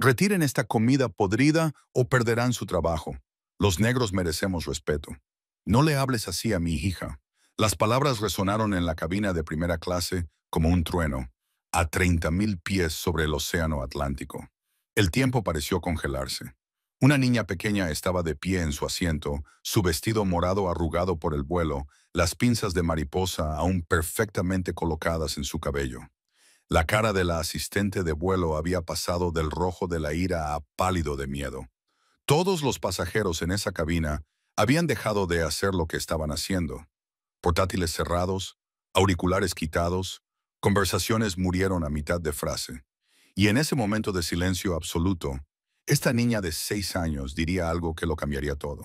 Retiren esta comida podrida o perderán su trabajo. Los negros merecemos respeto. No le hables así a mi hija. Las palabras resonaron en la cabina de primera clase como un trueno, a 30.000 pies sobre el océano Atlántico. El tiempo pareció congelarse. Una niña pequeña estaba de pie en su asiento, su vestido morado arrugado por el vuelo, las pinzas de mariposa aún perfectamente colocadas en su cabello. La cara de la asistente de vuelo había pasado del rojo de la ira a pálido de miedo. Todos los pasajeros en esa cabina habían dejado de hacer lo que estaban haciendo. Portátiles cerrados, auriculares quitados, conversaciones murieron a mitad de frase. Y en ese momento de silencio absoluto, esta niña de 6 años diría algo que lo cambiaría todo.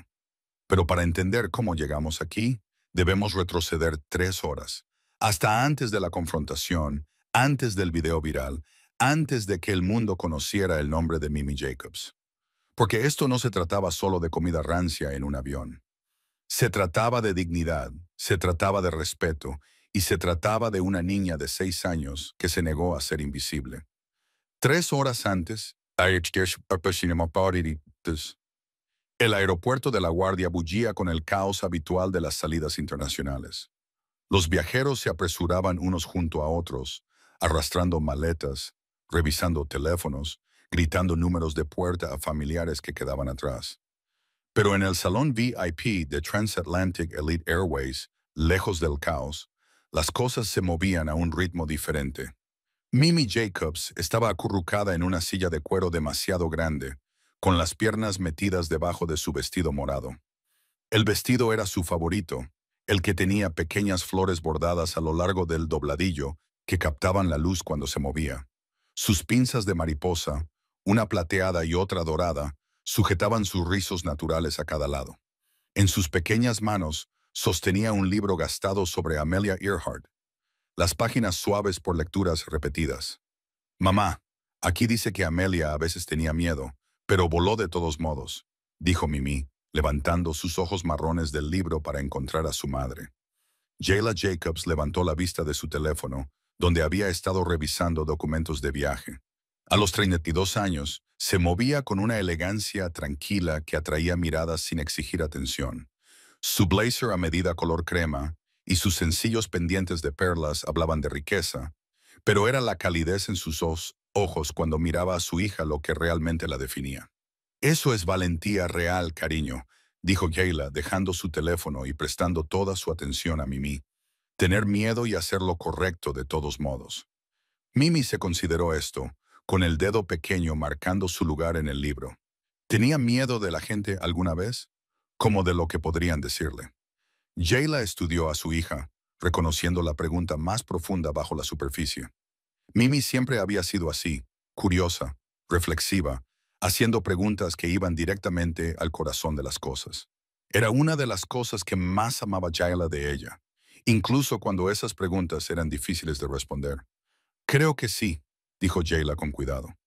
Pero para entender cómo llegamos aquí, debemos retroceder 3 horas, hasta antes de la confrontación, antes del video viral, antes de que el mundo conociera el nombre de Mimi Jacobs. Porque esto no se trataba solo de comida rancia en un avión. Se trataba de dignidad, se trataba de respeto, y se trataba de una niña de 6 años que se negó a ser invisible. 3 horas antes, el aeropuerto de LaGuardia bullía con el caos habitual de las salidas internacionales. Los viajeros se apresuraban unos junto a otros, arrastrando maletas, revisando teléfonos, gritando números de puerta a familiares que quedaban atrás. Pero en el salón VIP de Transatlantic Elite Airways, lejos del caos, las cosas se movían a un ritmo diferente. Mimi Jacobs estaba acurrucada en una silla de cuero demasiado grande, con las piernas metidas debajo de su vestido morado. El vestido era su favorito, el que tenía pequeñas flores bordadas a lo largo del dobladillo que captaban la luz cuando se movía. Sus pinzas de mariposa, una plateada y otra dorada, sujetaban sus rizos naturales a cada lado. En sus pequeñas manos sostenía un libro gastado sobre Amelia Earhart, las páginas suaves por lecturas repetidas. «Mamá, aquí dice que Amelia a veces tenía miedo, pero voló de todos modos», dijo Mimi, levantando sus ojos marrones del libro para encontrar a su madre. Jayla Jacobs levantó la vista de su teléfono, donde había estado revisando documentos de viaje. A los 32 años, se movía con una elegancia tranquila que atraía miradas sin exigir atención. Su blazer a medida color crema y sus sencillos pendientes de perlas hablaban de riqueza, pero era la calidez en sus ojos cuando miraba a su hija lo que realmente la definía. «Eso es valentía real, cariño», dijo Jayla, dejando su teléfono y prestando toda su atención a Mimi. «Tener miedo y hacer lo correcto de todos modos». Mimi se consideró esto, con el dedo pequeño marcando su lugar en el libro. ¿Tenía miedo de la gente alguna vez? Como de lo que podrían decirle. Jayla estudió a su hija, reconociendo la pregunta más profunda bajo la superficie. Mimi siempre había sido así, curiosa, reflexiva, haciendo preguntas que iban directamente al corazón de las cosas. Era una de las cosas que más amaba Jayla de ella, incluso cuando esas preguntas eran difíciles de responder. «Creo que sí», dijo Jayla con cuidado.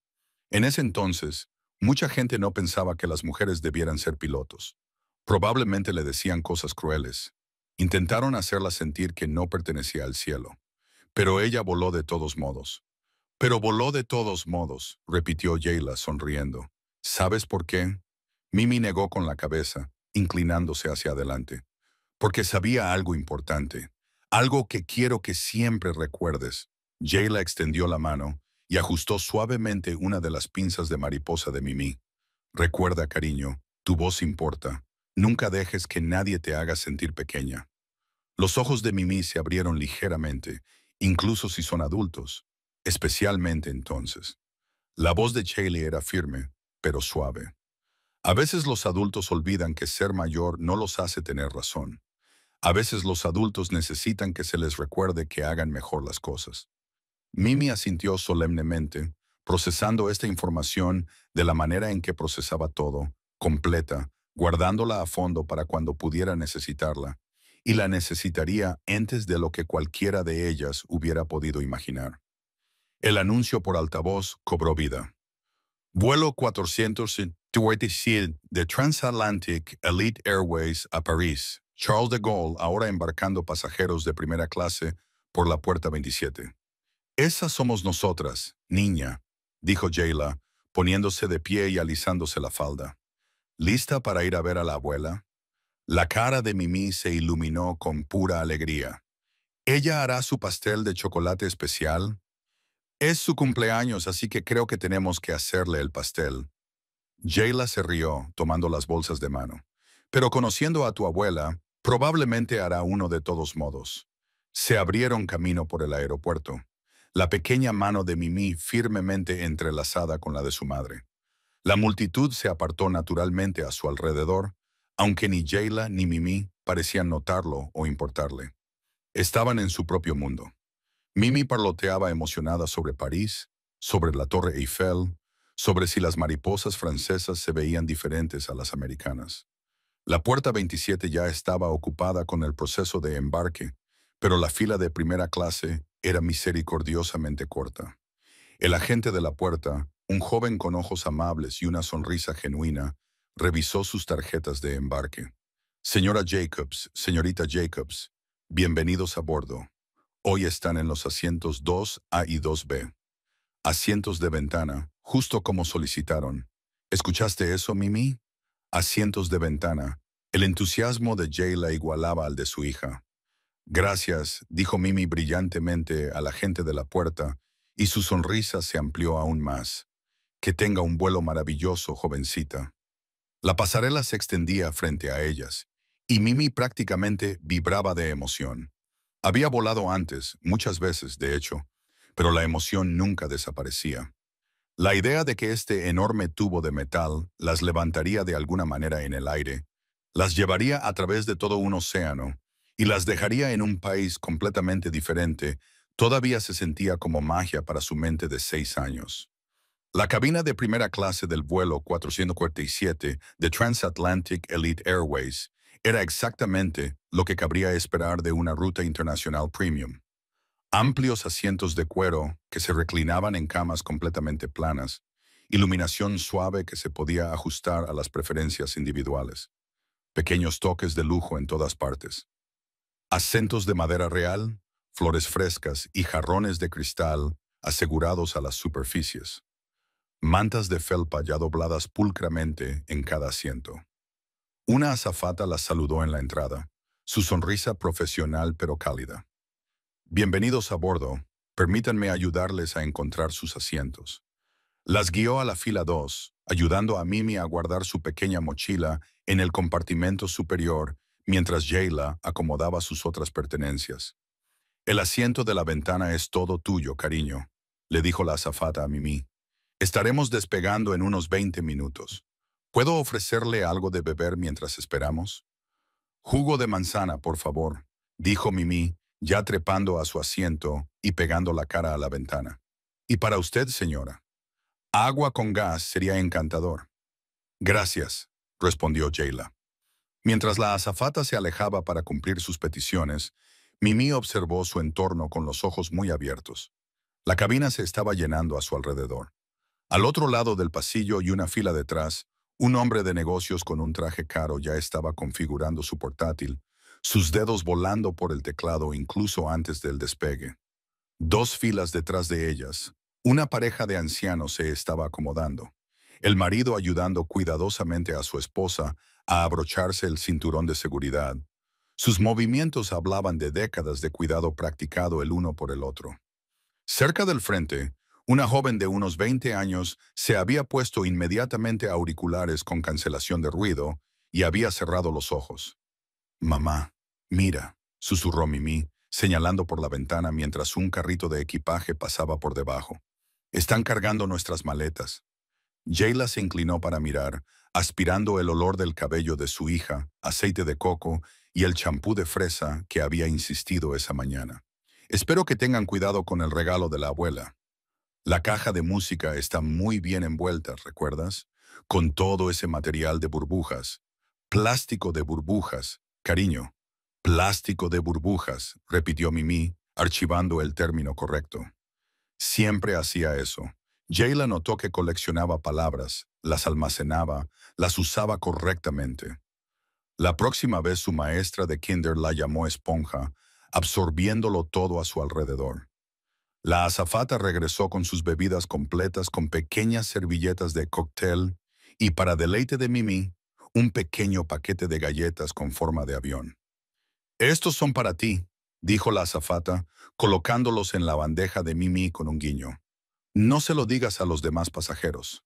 En ese entonces, mucha gente no pensaba que las mujeres debieran ser pilotos. Probablemente le decían cosas crueles. Intentaron hacerla sentir que no pertenecía al cielo. Pero ella voló de todos modos. «Pero voló de todos modos», repitió Jayla sonriendo. «¿Sabes por qué?» Mimi negó con la cabeza, inclinándose hacia adelante. «Porque sabía algo importante. Algo que quiero que siempre recuerdes». Jayla extendió la mano y ajustó suavemente una de las pinzas de mariposa de Mimi. «Recuerda, cariño, tu voz importa. Nunca dejes que nadie te haga sentir pequeña». Los ojos de Mimi se abrieron ligeramente, incluso si son adultos, especialmente entonces. La voz de Jayla era firme, pero suave. A veces los adultos olvidan que ser mayor no los hace tener razón. A veces los adultos necesitan que se les recuerde que hagan mejor las cosas. Mimi asintió solemnemente, procesando esta información de la manera en que procesaba todo, completa, guardándola a fondo para cuando pudiera necesitarla, y la necesitaría antes de lo que cualquiera de ellas hubiera podido imaginar. El anuncio por altavoz cobró vida. Vuelo 427 de Transatlantic Elite Airways a París. Charles de Gaulle ahora embarcando pasajeros de primera clase por la puerta 27. «Esas somos nosotras, niña», dijo Jayla, poniéndose de pie y alisándose la falda. ¿Lista para ir a ver a la abuela? La cara de Mimi se iluminó con pura alegría. ¿Ella hará su pastel de chocolate especial? Es su cumpleaños, así que creo que tenemos que hacerle el pastel. Jayla se rió, tomando las bolsas de mano. Pero conociendo a tu abuela, probablemente hará uno de todos modos. Se abrieron camino por el aeropuerto, la pequeña mano de Mimi firmemente entrelazada con la de su madre. La multitud se apartó naturalmente a su alrededor, aunque ni Jayla ni Mimi parecían notarlo o importarle. Estaban en su propio mundo. Mimi parloteaba emocionada sobre París, sobre la Torre Eiffel, sobre si las mariposas francesas se veían diferentes a las americanas. La puerta 27 ya estaba ocupada con el proceso de embarque, pero la fila de primera clase era misericordiosamente corta. El agente de la puerta, un joven con ojos amables y una sonrisa genuina, revisó sus tarjetas de embarque. Señora Jacobs, señorita Jacobs, bienvenidos a bordo. Hoy están en los asientos 2A y 2B. Asientos de ventana, justo como solicitaron. ¿Escuchaste eso, Mimi? Asientos de ventana. El entusiasmo de Jayla igualaba al de su hija. Gracias, dijo Mimi brillantemente a la gente de la puerta, y su sonrisa se amplió aún más. Que tenga un vuelo maravilloso, jovencita. La pasarela se extendía frente a ellas, y Mimi prácticamente vibraba de emoción. Había volado antes, muchas veces, de hecho, pero la emoción nunca desaparecía. La idea de que este enorme tubo de metal las levantaría de alguna manera en el aire, las llevaría a través de todo un océano y las dejaría en un país completamente diferente, todavía se sentía como magia para su mente de 6 años. La cabina de primera clase del vuelo 447 de Transatlantic Elite Airways era exactamente lo que cabría esperar de una ruta internacional premium. Amplios asientos de cuero que se reclinaban en camas completamente planas, iluminación suave que se podía ajustar a las preferencias individuales, pequeños toques de lujo en todas partes, acentos de madera real, flores frescas y jarrones de cristal asegurados a las superficies, mantas de felpa ya dobladas pulcramente en cada asiento. Una azafata las saludó en la entrada, su sonrisa profesional pero cálida. Bienvenidos a bordo, permítanme ayudarles a encontrar sus asientos. Las guió a la fila 2, ayudando a Mimi a guardar su pequeña mochila en el compartimento superior mientras Jayla acomodaba sus otras pertenencias. El asiento de la ventana es todo tuyo, cariño, le dijo la azafata a Mimi. Estaremos despegando en unos 20 minutos. ¿Puedo ofrecerle algo de beber mientras esperamos? Jugo de manzana, por favor, dijo Mimi, ya trepando a su asiento y pegando la cara a la ventana. Y para usted, señora. Agua con gas sería encantador. Gracias, respondió Jayla. Mientras la azafata se alejaba para cumplir sus peticiones, Mimi observó su entorno con los ojos muy abiertos. La cabina se estaba llenando a su alrededor. Al otro lado del pasillo y una fila detrás, un hombre de negocios con un traje caro ya estaba configurando su portátil, sus dedos volando por el teclado incluso antes del despegue. 2 filas detrás de ellas, una pareja de ancianos se estaba acomodando, el marido ayudando cuidadosamente a su esposa a abrocharse el cinturón de seguridad. Sus movimientos hablaban de décadas de cuidado practicado el uno por el otro. Cerca del frente, una joven de unos 20 años se había puesto inmediatamente auriculares con cancelación de ruido y había cerrado los ojos. «Mamá, mira», susurró Mimi, señalando por la ventana mientras un carrito de equipaje pasaba por debajo. «Están cargando nuestras maletas». Jayla se inclinó para mirar, aspirando el olor del cabello de su hija, aceite de coco y el champú de fresa que había insistido esa mañana. «Espero que tengan cuidado con el regalo de la abuela. La caja de música está muy bien envuelta, ¿recuerdas? Con todo ese material de burbujas. Plástico de burbujas, cariño. Plástico de burbujas, repitió Mimi, archivando el término correcto. Siempre hacía eso. Jayla notó que coleccionaba palabras, las almacenaba, las usaba correctamente. La próxima vez su maestra de kinder la llamó esponja, absorbiéndolo todo a su alrededor. La azafata regresó con sus bebidas completas con pequeñas servilletas de cóctel y, para deleite de Mimi, un pequeño paquete de galletas con forma de avión. «Estos son para ti», dijo la azafata, colocándolos en la bandeja de Mimi con un guiño. «No se lo digas a los demás pasajeros.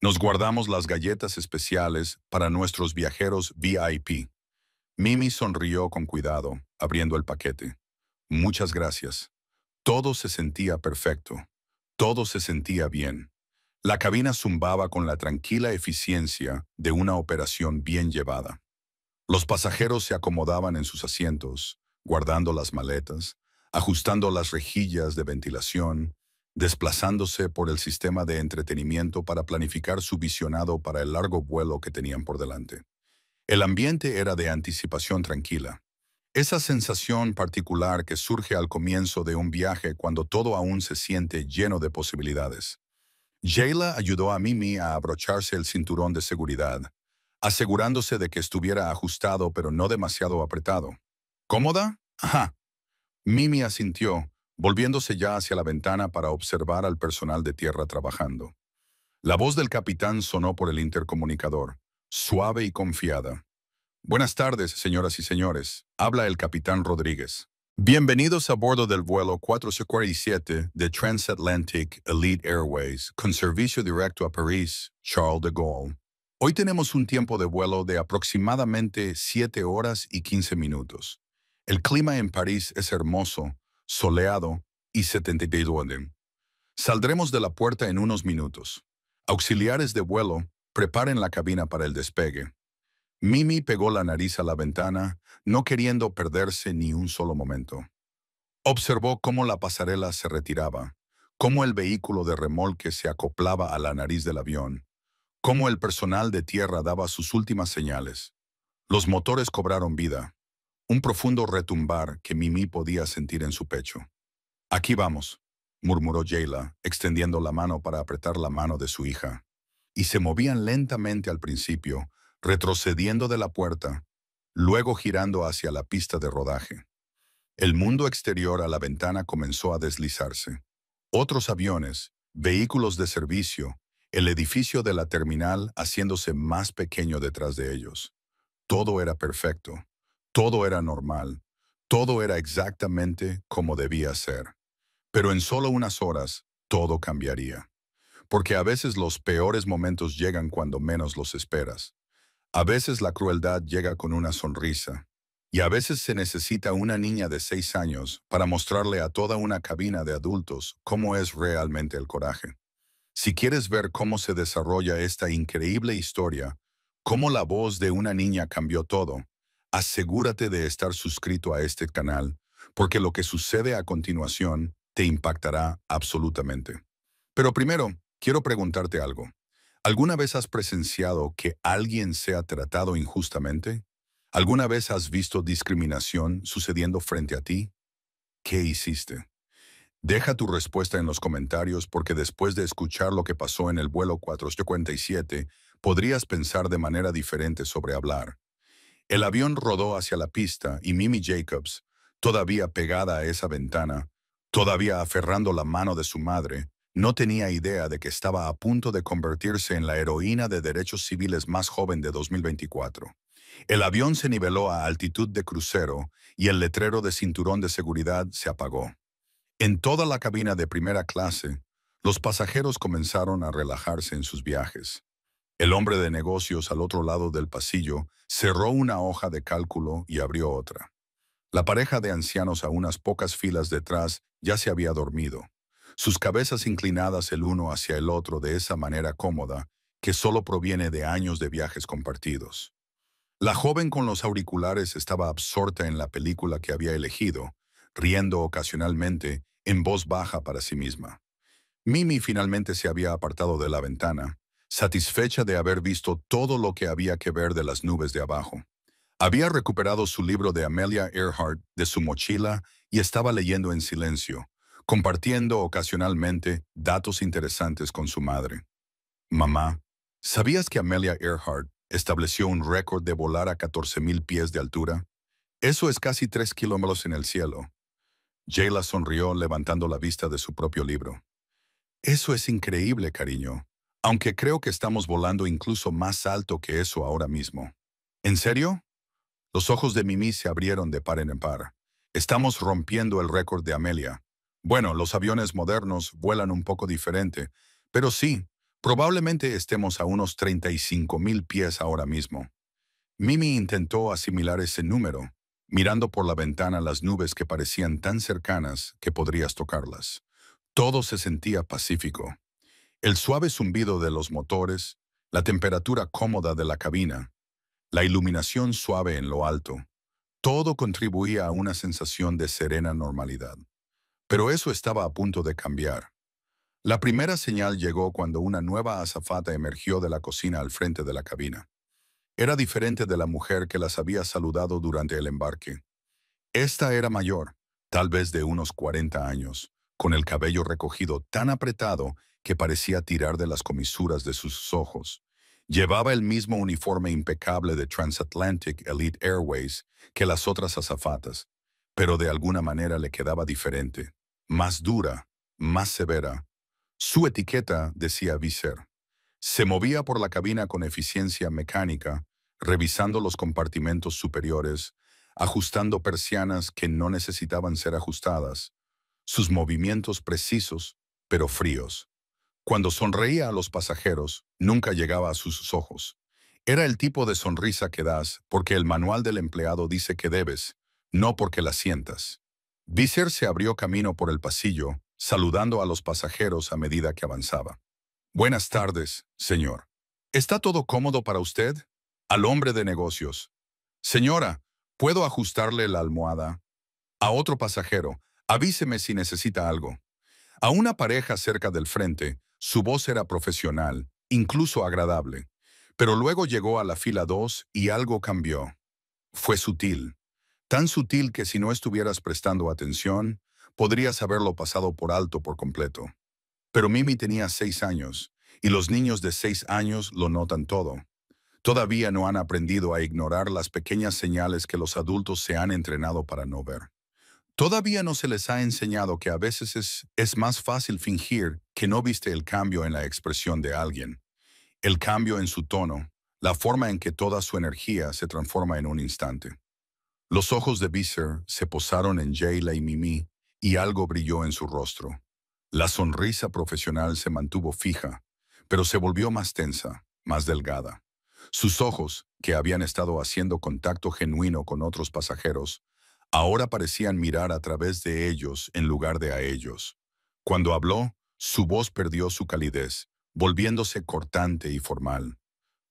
Nos guardamos las galletas especiales para nuestros viajeros VIP». Mimi sonrió con cuidado, abriendo el paquete. «Muchas gracias». Todo se sentía perfecto. Todo se sentía bien. La cabina zumbaba con la tranquila eficiencia de una operación bien llevada. Los pasajeros se acomodaban en sus asientos, guardando las maletas, ajustando las rejillas de ventilación, desplazándose por el sistema de entretenimiento para planificar su visionado para el largo vuelo que tenían por delante. El ambiente era de anticipación tranquila. Esa sensación particular que surge al comienzo de un viaje cuando todo aún se siente lleno de posibilidades. Jayla ayudó a Mimi a abrocharse el cinturón de seguridad, asegurándose de que estuviera ajustado pero no demasiado apretado. ¿Cómoda? Ajá. Mimi asintió, volviéndose ya hacia la ventana para observar al personal de tierra trabajando. La voz del capitán sonó por el intercomunicador, suave y confiada. «Buenas tardes, señoras y señores. Habla el capitán Rodríguez. Bienvenidos a bordo del vuelo 447 de Transatlantic Elite Airways con servicio directo a París, Charles de Gaulle. Hoy tenemos un tiempo de vuelo de aproximadamente 7 horas y 15 minutos. El clima en París es hermoso, soleado y 72. Saldremos de la puerta en unos minutos. Auxiliares de vuelo, preparen la cabina para el despegue». Mimi pegó la nariz a la ventana, no queriendo perderse ni un solo momento. Observó cómo la pasarela se retiraba, cómo el vehículo de remolque se acoplaba a la nariz del avión, cómo el personal de tierra daba sus últimas señales. Los motores cobraron vida, un profundo retumbar que Mimi podía sentir en su pecho. «Aquí vamos», murmuró Jayla, extendiendo la mano para apretar la mano de su hija. Y se movían lentamente al principio, retrocediendo de la puerta, luego girando hacia la pista de rodaje. El mundo exterior a la ventana comenzó a deslizarse. Otros aviones, vehículos de servicio, el edificio de la terminal haciéndose más pequeño detrás de ellos. Todo era perfecto, todo era normal, todo era exactamente como debía ser. Pero en solo unas horas, todo cambiaría. Porque a veces los peores momentos llegan cuando menos los esperas. A veces la crueldad llega con una sonrisa, y a veces se necesita una niña de 6 años para mostrarle a toda una cabina de adultos cómo es realmente el coraje. Si quieres ver cómo se desarrolla esta increíble historia, cómo la voz de una niña cambió todo, asegúrate de estar suscrito a este canal, porque lo que sucede a continuación te impactará absolutamente. Pero primero, quiero preguntarte algo. ¿Alguna vez has presenciado que alguien sea tratado injustamente? ¿Alguna vez has visto discriminación sucediendo frente a ti? ¿Qué hiciste? Deja tu respuesta en los comentarios porque después de escuchar lo que pasó en el vuelo 457, podrías pensar de manera diferente sobre hablar. El avión rodó hacia la pista y Mimi Jacobs, todavía pegada a esa ventana, todavía aferrando la mano de su madre, no tenía idea de que estaba a punto de convertirse en la heroína de derechos civiles más joven de 2024. El avión se niveló a altitud de crucero y el letrero de cinturón de seguridad se apagó. En toda la cabina de primera clase, los pasajeros comenzaron a relajarse en sus viajes. El hombre de negocios al otro lado del pasillo cerró una hoja de cálculo y abrió otra. La pareja de ancianos a unas pocas filas detrás ya se había dormido, sus cabezas inclinadas el uno hacia el otro de esa manera cómoda que solo proviene de años de viajes compartidos. La joven con los auriculares estaba absorta en la película que había elegido, riendo ocasionalmente en voz baja para sí misma. Mimi finalmente se había apartado de la ventana, satisfecha de haber visto todo lo que había que ver de las nubes de abajo. Había recuperado su libro de Amelia Earhart de su mochila y estaba leyendo en silencio, compartiendo ocasionalmente datos interesantes con su madre. «Mamá, ¿sabías que Amelia Earhart estableció un récord de volar a 14,000 pies de altura? Eso es casi 3 kilómetros en el cielo». Jayla sonrió levantando la vista de su propio libro. Eso es increíble, cariño. Aunque creo que estamos volando incluso más alto que eso ahora mismo. ¿En serio? Los ojos de Mimi se abrieron de par en par. Estamos rompiendo el récord de Amelia. Bueno, los aviones modernos vuelan un poco diferente, pero sí, probablemente estemos a unos 35,000 pies ahora mismo. Mimi intentó asimilar ese número, mirando por la ventana las nubes que parecían tan cercanas que podrías tocarlas. Todo se sentía pacífico. El suave zumbido de los motores, la temperatura cómoda de la cabina, la iluminación suave en lo alto, todo contribuía a una sensación de serena normalidad. Pero eso estaba a punto de cambiar. La primera señal llegó cuando una nueva azafata emergió de la cocina al frente de la cabina. Era diferente de la mujer que las había saludado durante el embarque. Esta era mayor, tal vez de unos 40 años, con el cabello recogido tan apretado que parecía tirar de las comisuras de sus ojos. Llevaba el mismo uniforme impecable de Transatlantic Elite Airways que las otras azafatas, pero de alguna manera le quedaba diferente, más dura, más severa. Su etiqueta decía Visser. Se movía por la cabina con eficiencia mecánica, revisando los compartimentos superiores, ajustando persianas que no necesitaban ser ajustadas, sus movimientos precisos, pero fríos. Cuando sonreía a los pasajeros, nunca llegaba a sus ojos. Era el tipo de sonrisa que das porque el manual del empleado dice que debes, no porque la sientas. Visser se abrió camino por el pasillo, saludando a los pasajeros a medida que avanzaba. Buenas tardes, señor. ¿Está todo cómodo para usted? Al hombre de negocios. Señora, ¿puedo ajustarle la almohada? A otro pasajero, avíseme si necesita algo. A una pareja cerca del frente, su voz era profesional, incluso agradable. Pero luego llegó a la fila 2 y algo cambió. Fue sutil. Tan sutil que si no estuvieras prestando atención, podrías haberlo pasado por alto por completo. Pero Mimi tenía 6 años, y los niños de 6 años lo notan todo. Todavía no han aprendido a ignorar las pequeñas señales que los adultos se han entrenado para no ver. Todavía no se les ha enseñado que a veces es más fácil fingir que no viste el cambio en la expresión de alguien, el cambio en su tono, la forma en que toda su energía se transforma en un instante. Los ojos de Visser se posaron en Jayla y Mimi y algo brilló en su rostro. La sonrisa profesional se mantuvo fija, pero se volvió más tensa, más delgada. Sus ojos, que habían estado haciendo contacto genuino con otros pasajeros, ahora parecían mirar a través de ellos en lugar de a ellos. Cuando habló, su voz perdió su calidez, volviéndose cortante y formal.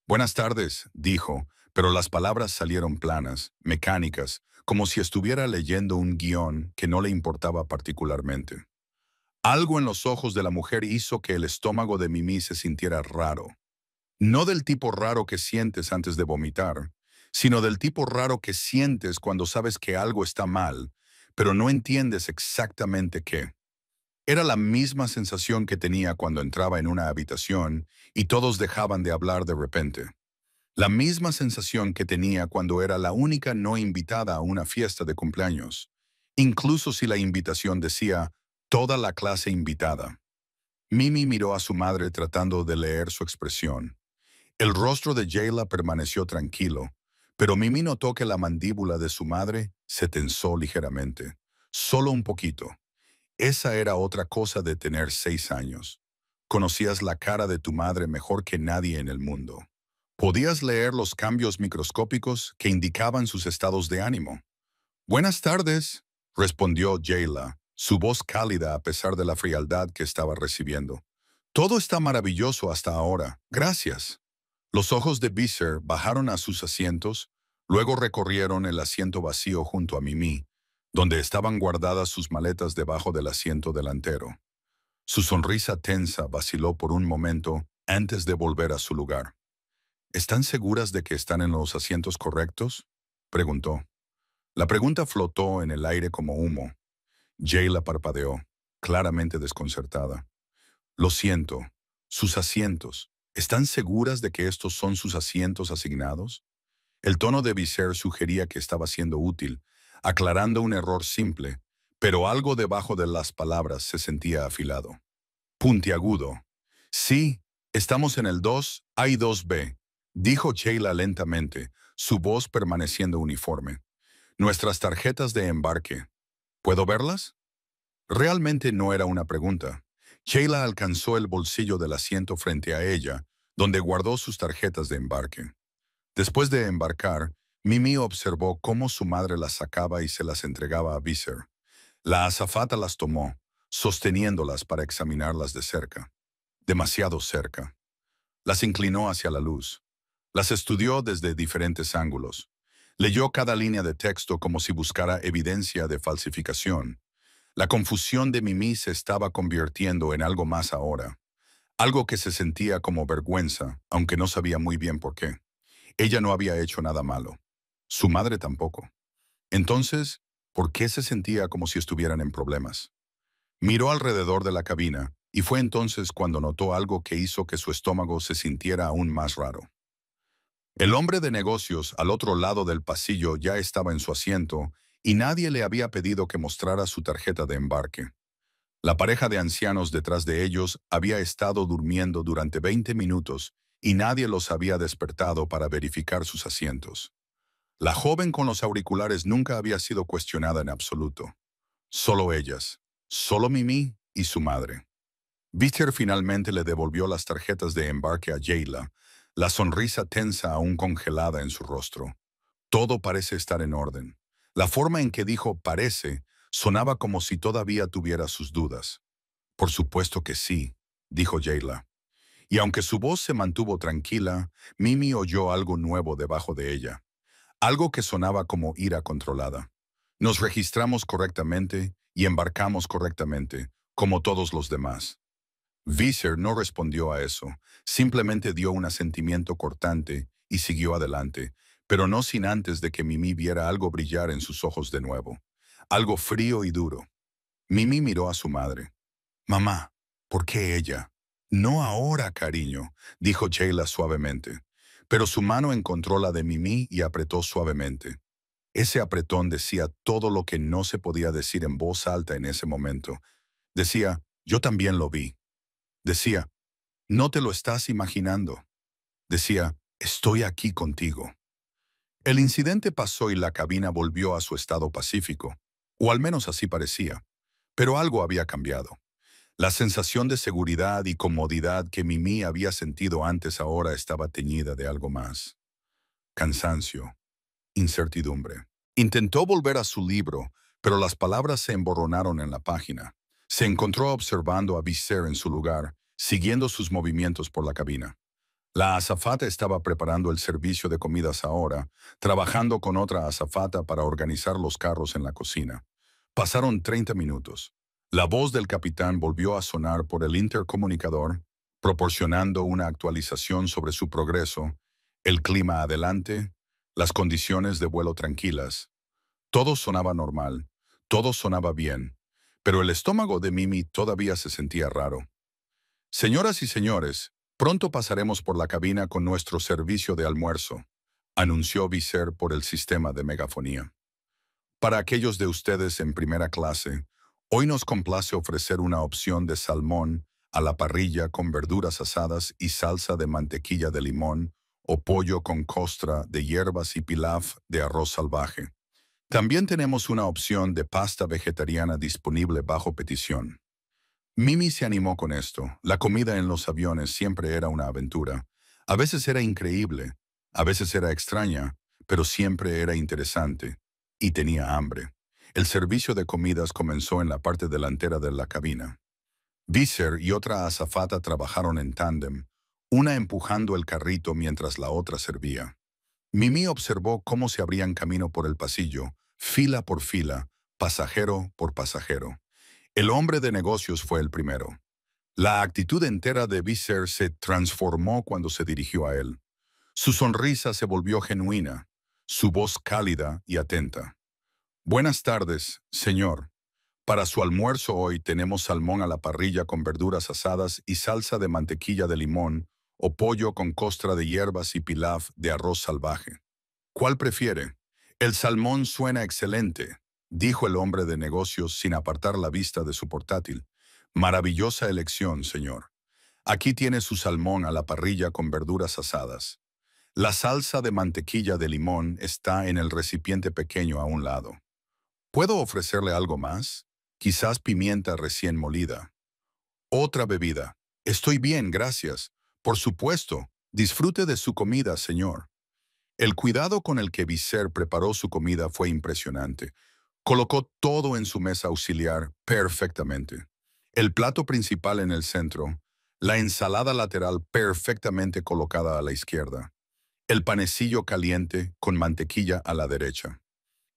Buenas tardes, dijo, pero las palabras salieron planas, mecánicas, como si estuviera leyendo un guión que no le importaba particularmente. Algo en los ojos de la mujer hizo que el estómago de Mimi se sintiera raro. No del tipo raro que sientes antes de vomitar, sino del tipo raro que sientes cuando sabes que algo está mal, pero no entiendes exactamente qué. Era la misma sensación que tenía cuando entraba en una habitación y todos dejaban de hablar de repente. La misma sensación que tenía cuando era la única no invitada a una fiesta de cumpleaños, incluso si la invitación decía toda la clase invitada. Mimi miró a su madre tratando de leer su expresión. El rostro de Jayla permaneció tranquilo, pero Mimi notó que la mandíbula de su madre se tensó ligeramente, solo un poquito. Esa era otra cosa de tener 6 años. Conocías la cara de tu madre mejor que nadie en el mundo. Podías leer los cambios microscópicos que indicaban sus estados de ánimo. Buenas tardes, respondió Jayla, su voz cálida a pesar de la frialdad que estaba recibiendo. Todo está maravilloso hasta ahora, gracias. Los ojos de Visser bajaron a sus asientos, luego recorrieron el asiento vacío junto a Mimi, donde estaban guardadas sus maletas debajo del asiento delantero. Su sonrisa tensa vaciló por un momento antes de volver a su lugar. ¿Están seguras de que están en los asientos correctos?, preguntó. La pregunta flotó en el aire como humo. Jayla parpadeó, claramente desconcertada. Lo siento, sus asientos. ¿Están seguras de que estos son sus asientos asignados? El tono de Visser sugería que estaba siendo útil, aclarando un error simple, pero algo debajo de las palabras se sentía afilado, puntiagudo. Sí, estamos en el 2, hay 2B, dijo Sheila lentamente, su voz permaneciendo uniforme. Nuestras tarjetas de embarque. ¿Puedo verlas? Realmente no era una pregunta. Sheila alcanzó el bolsillo del asiento frente a ella, donde guardó sus tarjetas de embarque. Después de embarcar, Mimi observó cómo su madre las sacaba y se las entregaba a Visser. La azafata las tomó, sosteniéndolas para examinarlas de cerca. Demasiado cerca. Las inclinó hacia la luz. Las estudió desde diferentes ángulos. Leyó cada línea de texto como si buscara evidencia de falsificación. La confusión de Mimi se estaba convirtiendo en algo más ahora. Algo que se sentía como vergüenza, aunque no sabía muy bien por qué. Ella no había hecho nada malo. Su madre tampoco. Entonces, ¿por qué se sentía como si estuvieran en problemas? Miró alrededor de la cabina, y fue entonces cuando notó algo que hizo que su estómago se sintiera aún más raro. El hombre de negocios al otro lado del pasillo ya estaba en su asiento, y nadie le había pedido que mostrara su tarjeta de embarque. La pareja de ancianos detrás de ellos había estado durmiendo durante 20 minutos, y nadie los había despertado para verificar sus asientos. La joven con los auriculares nunca había sido cuestionada en absoluto. Solo ellas, solo Mimi y su madre. Visser finalmente le devolvió las tarjetas de embarque a Sheila, la sonrisa tensa aún congelada en su rostro. Todo parece estar en orden. La forma en que dijo parece sonaba como si todavía tuviera sus dudas. Por supuesto que sí, dijo Sheila. Y aunque su voz se mantuvo tranquila, Mimi oyó algo nuevo debajo de ella. Algo que sonaba como ira controlada. Nos registramos correctamente y embarcamos correctamente, como todos los demás. Visser no respondió a eso, simplemente dio un asentimiento cortante y siguió adelante, pero no sin antes de que Mimi viera algo brillar en sus ojos de nuevo. Algo frío y duro. Mimi miró a su madre. «Mamá, ¿por qué ella?» «No ahora, cariño», dijo Sheila suavemente. Pero su mano encontró la de Mimi y apretó suavemente. Ese apretón decía todo lo que no se podía decir en voz alta en ese momento. Decía, «Yo también lo vi». Decía, «No te lo estás imaginando». Decía, «Estoy aquí contigo». El incidente pasó y la cabina volvió a su estado pacífico, o al menos así parecía. Pero algo había cambiado. La sensación de seguridad y comodidad que Mimi había sentido antes ahora estaba teñida de algo más. Cansancio, incertidumbre. Intentó volver a su libro, pero las palabras se emborronaron en la página. Se encontró observando a Visser en su lugar, siguiendo sus movimientos por la cabina. La azafata estaba preparando el servicio de comidas ahora, trabajando con otra azafata para organizar los carros en la cocina. Pasaron 30 minutos. La voz del capitán volvió a sonar por el intercomunicador, proporcionando una actualización sobre su progreso, el clima adelante, las condiciones de vuelo tranquilas. Todo sonaba normal, todo sonaba bien, pero el estómago de Mimi todavía se sentía raro. «Señoras y señores, pronto pasaremos por la cabina con nuestro servicio de almuerzo», anunció Visser por el sistema de megafonía. «Para aquellos de ustedes en primera clase, hoy nos complace ofrecer una opción de salmón a la parrilla con verduras asadas y salsa de mantequilla de limón o pollo con costra de hierbas y pilaf de arroz salvaje. También tenemos una opción de pasta vegetariana disponible bajo petición». Mimi se animó con esto. La comida en los aviones siempre era una aventura. A veces era increíble, a veces era extraña, pero siempre era interesante. Y tenía hambre. El servicio de comidas comenzó en la parte delantera de la cabina. Visser y otra azafata trabajaron en tándem, una empujando el carrito mientras la otra servía. Mimi observó cómo se abrían camino por el pasillo, fila por fila, pasajero por pasajero. El hombre de negocios fue el primero. La actitud entera de Visser se transformó cuando se dirigió a él. Su sonrisa se volvió genuina, su voz cálida y atenta. «Buenas tardes, señor. Para su almuerzo hoy tenemos salmón a la parrilla con verduras asadas y salsa de mantequilla de limón o pollo con costra de hierbas y pilaf de arroz salvaje. ¿Cuál prefiere?» «El salmón suena excelente», dijo el hombre de negocios sin apartar la vista de su portátil. Maravillosa elección, señor. Aquí tiene su salmón a la parrilla con verduras asadas. La salsa de mantequilla de limón está en el recipiente pequeño a un lado. ¿Puedo ofrecerle algo más? Quizás pimienta recién molida. Otra bebida. Estoy bien, gracias. Por supuesto. Disfrute de su comida, señor. El cuidado con el que Visser preparó su comida fue impresionante. Colocó todo en su mesa auxiliar perfectamente. El plato principal en el centro, la ensalada lateral perfectamente colocada a la izquierda, el panecillo caliente con mantequilla a la derecha.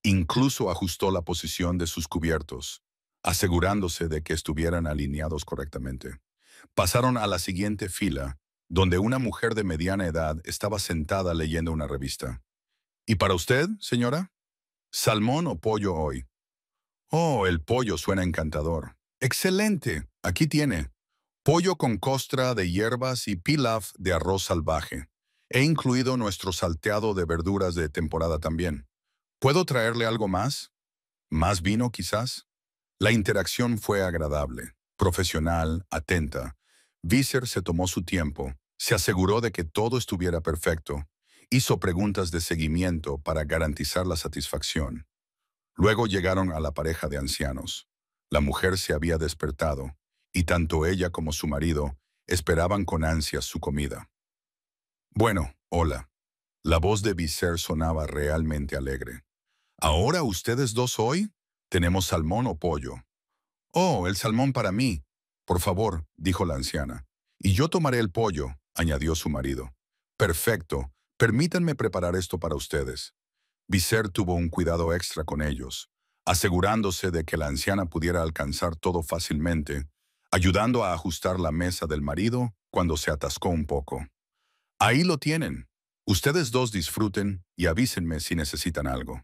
Incluso ajustó la posición de sus cubiertos, asegurándose de que estuvieran alineados correctamente. Pasaron a la siguiente fila, donde una mujer de mediana edad estaba sentada leyendo una revista. ¿Y para usted, señora? ¿Salmón o pollo hoy? Oh, el pollo suena encantador. Excelente. Aquí tiene. Pollo con costra de hierbas y pilaf de arroz salvaje. He incluido nuestro salteado de verduras de temporada también. ¿Puedo traerle algo más? ¿Más vino, quizás? La interacción fue agradable, profesional, atenta. Visser se tomó su tiempo, se aseguró de que todo estuviera perfecto, hizo preguntas de seguimiento para garantizar la satisfacción. Luego llegaron a la pareja de ancianos. La mujer se había despertado, y tanto ella como su marido esperaban con ansias su comida. Bueno, hola. La voz de Visser sonaba realmente alegre. ¿Ahora ustedes dos hoy? ¿Tenemos salmón o pollo? Oh, el salmón para mí. Por favor, dijo la anciana. Y yo tomaré el pollo, añadió su marido. Perfecto. Permítanme preparar esto para ustedes. Visser tuvo un cuidado extra con ellos, asegurándose de que la anciana pudiera alcanzar todo fácilmente, ayudando a ajustar la mesa del marido cuando se atascó un poco. Ahí lo tienen. Ustedes dos disfruten y avísenme si necesitan algo.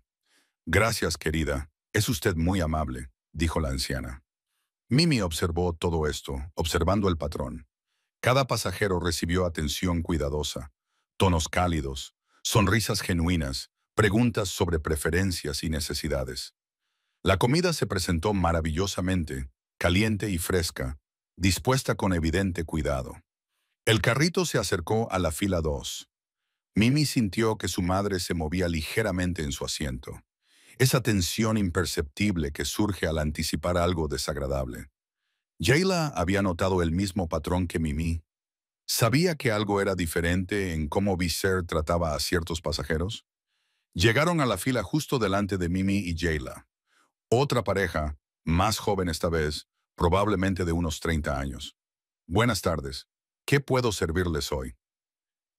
Gracias, querida. Es usted muy amable, dijo la anciana. Mimi observó todo esto, observando el patrón. Cada pasajero recibió atención cuidadosa, tonos cálidos, sonrisas genuinas, preguntas sobre preferencias y necesidades. La comida se presentó maravillosamente, caliente y fresca, dispuesta con evidente cuidado. El carrito se acercó a la fila 2. Mimi sintió que su madre se movía ligeramente en su asiento. Esa tensión imperceptible que surge al anticipar algo desagradable. Jayla había notado el mismo patrón que Mimi. ¿Sabía que algo era diferente en cómo Visser trataba a ciertos pasajeros? Llegaron a la fila justo delante de Mimi y Jayla. Otra pareja, más joven esta vez, probablemente de unos 30 años. Buenas tardes. ¿Qué puedo servirles hoy?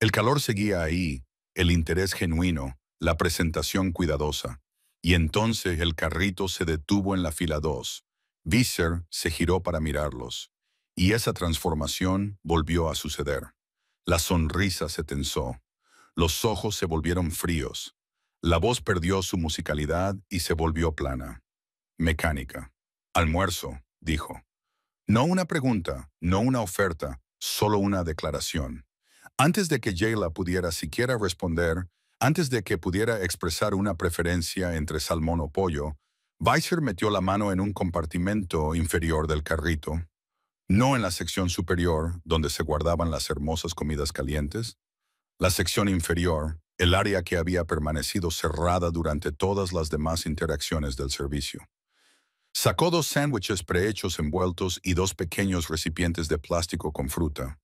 El calor seguía ahí, el interés genuino, la presentación cuidadosa. Y entonces el carrito se detuvo en la fila 2. Visser se giró para mirarlos. Y esa transformación volvió a suceder. La sonrisa se tensó. Los ojos se volvieron fríos. La voz perdió su musicalidad y se volvió plana. Mecánica. Almuerzo, dijo. No una pregunta, no una oferta, solo una declaración. Antes de que Jayla pudiera siquiera responder, antes de que pudiera expresar una preferencia entre salmón o pollo, Visser metió la mano en un compartimento inferior del carrito, no en la sección superior, donde se guardaban las hermosas comidas calientes. La sección inferior, el área que había permanecido cerrada durante todas las demás interacciones del servicio. Sacó 2 sándwiches prehechos envueltos y 2 pequeños recipientes de plástico con fruta.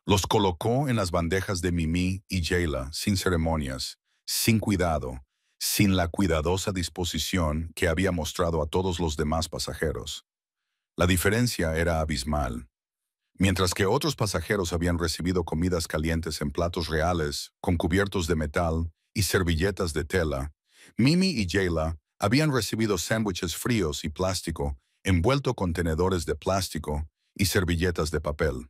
Los colocó en las bandejas de Mimi y Jayla sin ceremonias, sin cuidado, sin la cuidadosa disposición que había mostrado a todos los demás pasajeros. La diferencia era abismal. Mientras que otros pasajeros habían recibido comidas calientes en platos reales, con cubiertos de metal y servilletas de tela, Mimi y Jayla habían recibido sándwiches fríos y plástico, envuelto con tenedores de plástico y servilletas de papel.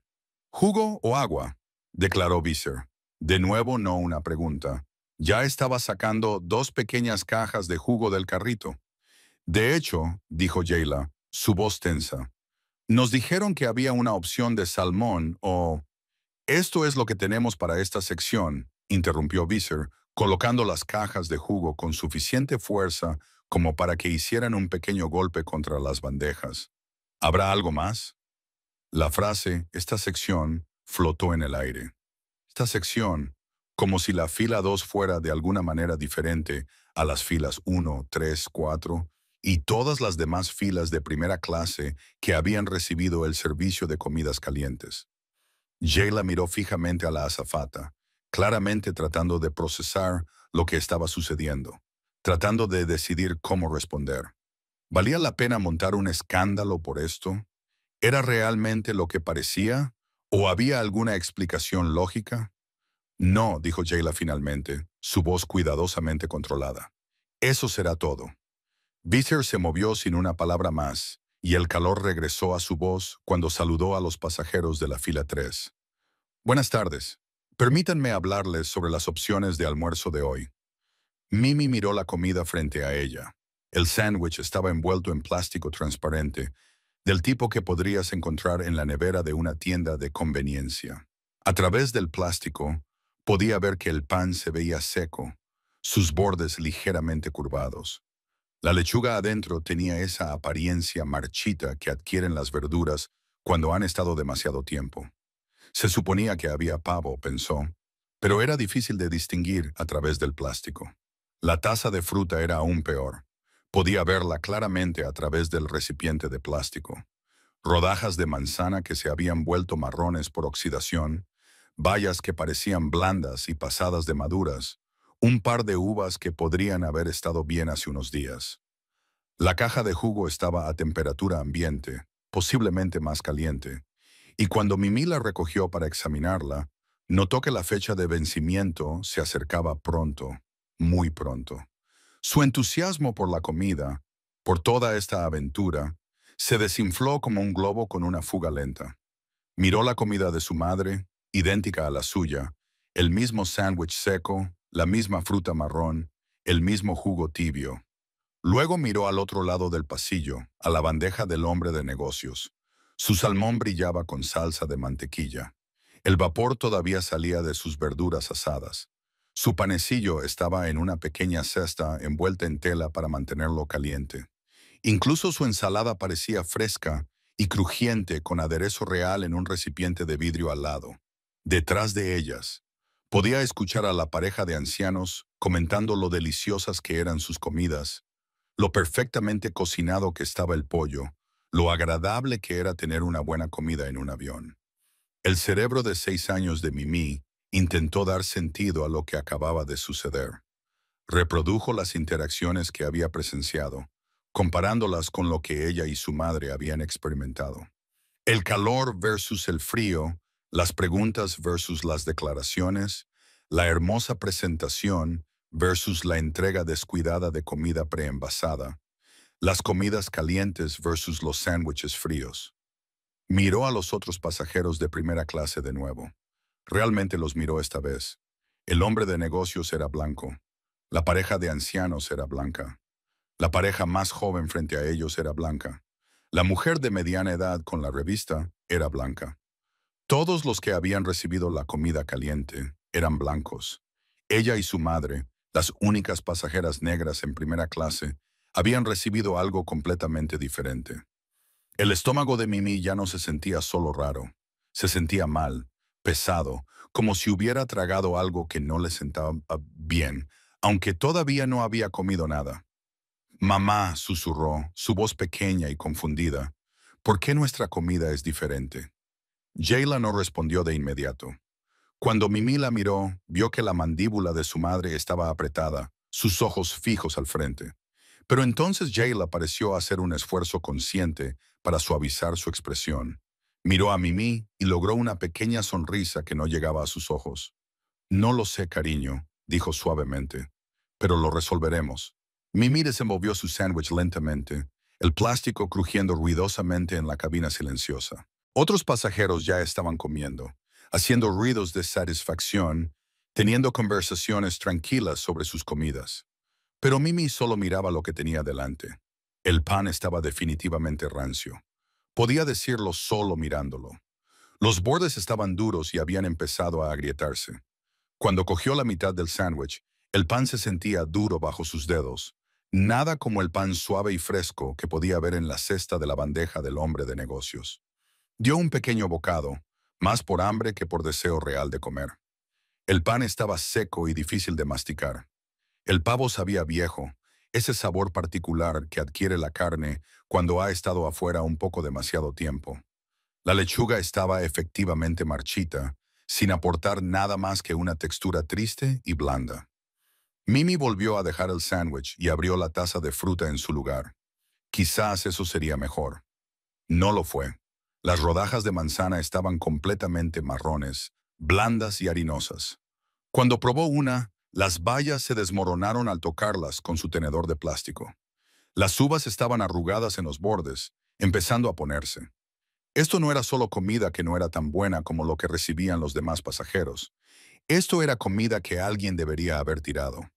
¿Jugo o agua?, declaró Visser. De nuevo no una pregunta. Ya estaba sacando 2 pequeñas cajas de jugo del carrito. De hecho, dijo Jayla, su voz tensa, nos dijeron que había una opción de salmón o... Esto es lo que tenemos para esta sección, interrumpió Visser, colocando las cajas de jugo con suficiente fuerza como para que hicieran un pequeño golpe contra las bandejas. ¿Habrá algo más? La frase, esta sección, flotó en el aire. Esta sección, como si la fila 2 fuera de alguna manera diferente a las filas 1, 3, 4 y todas las demás filas de primera clase que habían recibido el servicio de comidas calientes. Jayla miró fijamente a la azafata, claramente tratando de procesar lo que estaba sucediendo, tratando de decidir cómo responder. ¿Valía la pena montar un escándalo por esto? ¿Era realmente lo que parecía? ¿O había alguna explicación lógica? No, dijo Jayla finalmente, su voz cuidadosamente controlada. Eso será todo. Visser se movió sin una palabra más, y el calor regresó a su voz cuando saludó a los pasajeros de la fila 3. Buenas tardes. Permítanme hablarles sobre las opciones de almuerzo de hoy. Mimi miró la comida frente a ella. El sándwich estaba envuelto en plástico transparente, del tipo que podrías encontrar en la nevera de una tienda de conveniencia. A través del plástico, podía ver que el pan se veía seco, sus bordes ligeramente curvados. La lechuga adentro tenía esa apariencia marchita que adquieren las verduras cuando han estado demasiado tiempo. Se suponía que había pavo, pensó, pero era difícil de distinguir a través del plástico. La taza de fruta era aún peor. Podía verla claramente a través del recipiente de plástico. Rodajas de manzana que se habían vuelto marrones por oxidación, bayas que parecían blandas y pasadas de maduras, un par de uvas que podrían haber estado bien hace unos días. La caja de jugo estaba a temperatura ambiente, posiblemente más caliente, y cuando Mimi la recogió para examinarla, notó que la fecha de vencimiento se acercaba pronto, muy pronto. Su entusiasmo por la comida, por toda esta aventura, se desinfló como un globo con una fuga lenta. Miró la comida de su madre, idéntica a la suya, el mismo sándwich seco, la misma fruta marrón, el mismo jugo tibio. Luego miró al otro lado del pasillo, a la bandeja del hombre de negocios. Su salmón brillaba con salsa de mantequilla. El vapor todavía salía de sus verduras asadas. Su panecillo estaba en una pequeña cesta envuelta en tela para mantenerlo caliente. Incluso su ensalada parecía fresca y crujiente con aderezo real en un recipiente de vidrio al lado. Detrás de ellas, podía escuchar a la pareja de ancianos comentando lo deliciosas que eran sus comidas, lo perfectamente cocinado que estaba el pollo, lo agradable que era tener una buena comida en un avión. El cerebro de 6 años de Mimi intentó dar sentido a lo que acababa de suceder. Reprodujo las interacciones que había presenciado, comparándolas con lo que ella y su madre habían experimentado. El calor versus el frío, las preguntas versus las declaraciones, la hermosa presentación versus la entrega descuidada de comida preenvasada, las comidas calientes versus los sándwiches fríos. Miró a los otros pasajeros de primera clase de nuevo. Realmente los miró esta vez. El hombre de negocios era blanco. La pareja de ancianos era blanca. La pareja más joven frente a ellos era blanca. La mujer de mediana edad con la revista era blanca. Todos los que habían recibido la comida caliente eran blancos. Ella y su madre, las únicas pasajeras negras en primera clase, habían recibido algo completamente diferente. El estómago de Mimi ya no se sentía solo raro. Se sentía mal, pesado, como si hubiera tragado algo que no le sentaba bien, aunque todavía no había comido nada. Mamá, susurró, su voz pequeña y confundida. ¿Por qué nuestra comida es diferente? Jayla no respondió de inmediato. Cuando Mimi la miró, vio que la mandíbula de su madre estaba apretada, sus ojos fijos al frente. Pero entonces Jayla pareció hacer un esfuerzo consciente para suavizar su expresión. Miró a Mimi y logró una pequeña sonrisa que no llegaba a sus ojos. No lo sé, cariño, dijo suavemente, pero lo resolveremos. Mimi desenvolvió su sándwich lentamente, el plástico crujiendo ruidosamente en la cabina silenciosa. Otros pasajeros ya estaban comiendo, haciendo ruidos de satisfacción, teniendo conversaciones tranquilas sobre sus comidas. Pero Mimi solo miraba lo que tenía delante. El pan estaba definitivamente rancio. Podía decirlo solo mirándolo. Los bordes estaban duros y habían empezado a agrietarse. Cuando cogió la mitad del sándwich, el pan se sentía duro bajo sus dedos, Nada como el pan suave y fresco que podía ver en la cesta de la bandeja del hombre de negocios. Dio un pequeño bocado, más por hambre que por deseo real de comer. El pan estaba seco y difícil de masticar. El pavo sabía viejo, ese sabor particular que adquiere la carne cuando ha estado afuera un poco demasiado tiempo. La lechuga estaba efectivamente marchita, sin aportar nada más que una textura triste y blanda. Mimi volvió a dejar el sándwich y abrió la taza de fruta en su lugar. Quizás eso sería mejor. No lo fue. Las rodajas de manzana estaban completamente marrones, blandas y harinosas. Cuando probó una, las bayas se desmoronaron al tocarlas con su tenedor de plástico. Las uvas estaban arrugadas en los bordes, empezando a ponerse. Esto no era solo comida que no era tan buena como lo que recibían los demás pasajeros. Esto era comida que alguien debería haber tirado.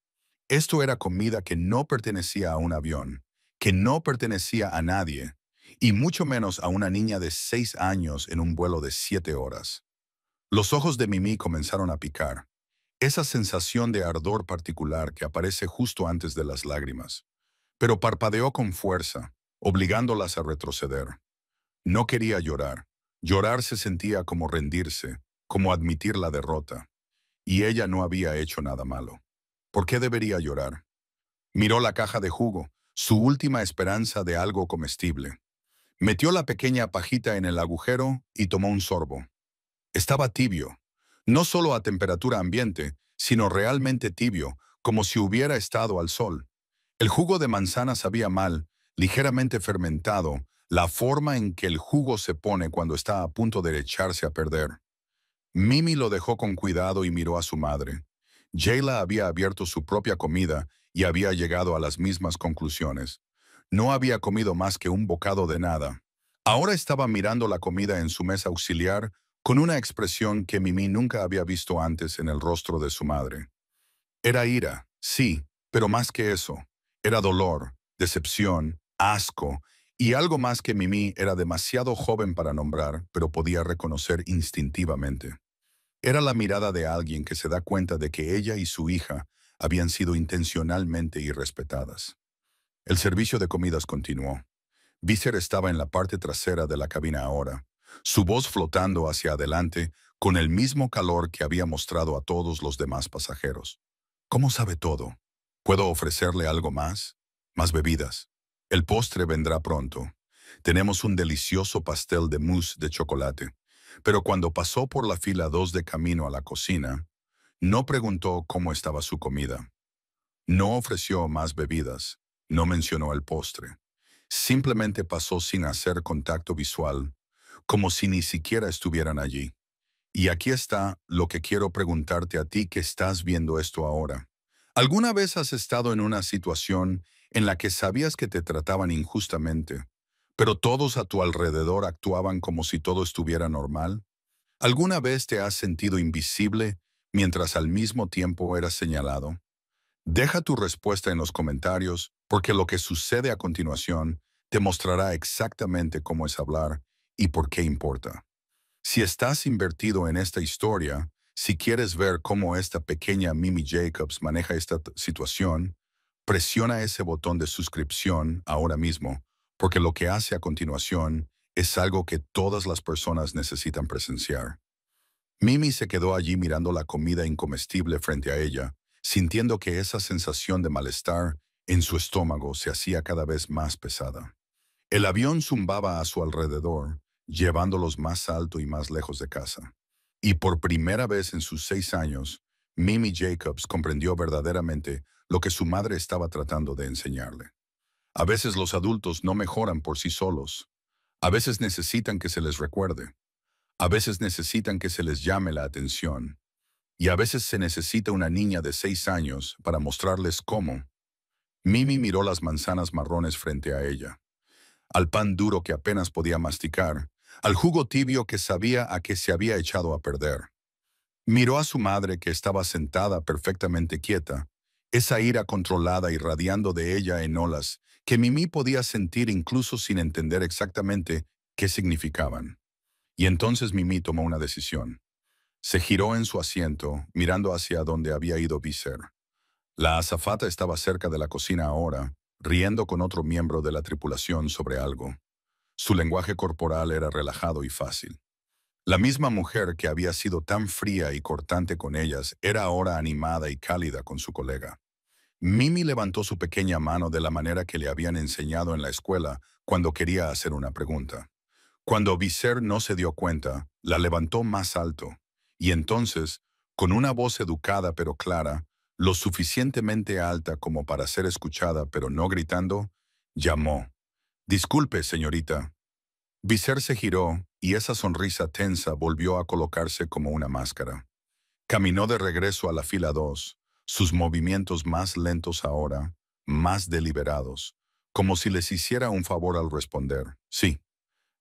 Esto era comida que no pertenecía a un avión, que no pertenecía a nadie, y mucho menos a una niña de 6 años en un vuelo de 7 horas. Los ojos de Mimi comenzaron a picar, esa sensación de ardor particular que aparece justo antes de las lágrimas. Pero parpadeó con fuerza, obligándolas a retroceder. No quería llorar. Llorar se sentía como rendirse, como admitir la derrota. Y ella no había hecho nada malo. ¿Por qué debería llorar? Miró la caja de jugo, su última esperanza de algo comestible. Metió la pequeña pajita en el agujero y tomó un sorbo. Estaba tibio, no solo a temperatura ambiente, sino realmente tibio, como si hubiera estado al sol. El jugo de manzana sabía mal, ligeramente fermentado, la forma en que el jugo se pone cuando está a punto de echarse a perder. Mimi lo dejó con cuidado y miró a su madre. Jayla había abierto su propia comida y había llegado a las mismas conclusiones. No había comido más que un bocado de nada. Ahora estaba mirando la comida en su mesa auxiliar con una expresión que Mimi nunca había visto antes en el rostro de su madre. Era ira, sí, pero más que eso. Era dolor, decepción, asco y algo más que Mimi era demasiado joven para nombrar, pero podía reconocer instintivamente. Era la mirada de alguien que se da cuenta de que ella y su hija habían sido intencionalmente irrespetadas. El servicio de comidas continuó. Visser estaba en la parte trasera de la cabina ahora, su voz flotando hacia adelante con el mismo calor que había mostrado a todos los demás pasajeros. ¿Cómo sabe todo? ¿Puedo ofrecerle algo más? Más bebidas. El postre vendrá pronto. Tenemos un delicioso pastel de mousse de chocolate. Pero cuando pasó por la fila 2 de camino a la cocina, no preguntó cómo estaba su comida. No ofreció más bebidas. No mencionó el postre. Simplemente pasó sin hacer contacto visual, como si ni siquiera estuvieran allí. Y aquí está lo que quiero preguntarte a ti que estás viendo esto ahora. ¿Alguna vez has estado en una situación en la que sabías que te trataban injustamente, pero todos a tu alrededor actuaban como si todo estuviera normal? ¿Alguna vez te has sentido invisible mientras al mismo tiempo eras señalado? Deja tu respuesta en los comentarios porque lo que sucede a continuación te mostrará exactamente cómo es hablar y por qué importa. Si estás invertido en esta historia, si quieres ver cómo esta pequeña Mimi Jacobs maneja esta situación, presiona ese botón de suscripción ahora mismo, porque lo que hace a continuación es algo que todas las personas necesitan presenciar. Mimi se quedó allí mirando la comida incomestible frente a ella, sintiendo que esa sensación de malestar en su estómago se hacía cada vez más pesada. El avión zumbaba a su alrededor, llevándolos más alto y más lejos de casa. Y por primera vez en sus 6 años, Mimi Jacobs comprendió verdaderamente lo que su madre estaba tratando de enseñarle. A veces los adultos no mejoran por sí solos. A veces necesitan que se les recuerde. A veces necesitan que se les llame la atención. Y a veces se necesita una niña de 6 años para mostrarles cómo. Mimi miró las manzanas marrones frente a ella, al pan duro que apenas podía masticar, al jugo tibio que sabía a que se había echado a perder. Miró a su madre que estaba sentada perfectamente quieta, esa ira controlada irradiando de ella en olas que Mimi podía sentir incluso sin entender exactamente qué significaban. Y entonces Mimi tomó una decisión. Se giró en su asiento, mirando hacia donde había ido Visser. La azafata estaba cerca de la cocina ahora, riendo con otro miembro de la tripulación sobre algo. Su lenguaje corporal era relajado y fácil. La misma mujer que había sido tan fría y cortante con ellas era ahora animada y cálida con su colega. Mimi levantó su pequeña mano de la manera que le habían enseñado en la escuela cuando quería hacer una pregunta. Cuando Visser no se dio cuenta, la levantó más alto, y entonces, con una voz educada pero clara, lo suficientemente alta como para ser escuchada pero no gritando, llamó. «Disculpe, señorita». Visser se giró y esa sonrisa tensa volvió a colocarse como una máscara. Caminó de regreso a la fila 2, sus movimientos más lentos ahora, más deliberados, como si les hiciera un favor al responder. Sí.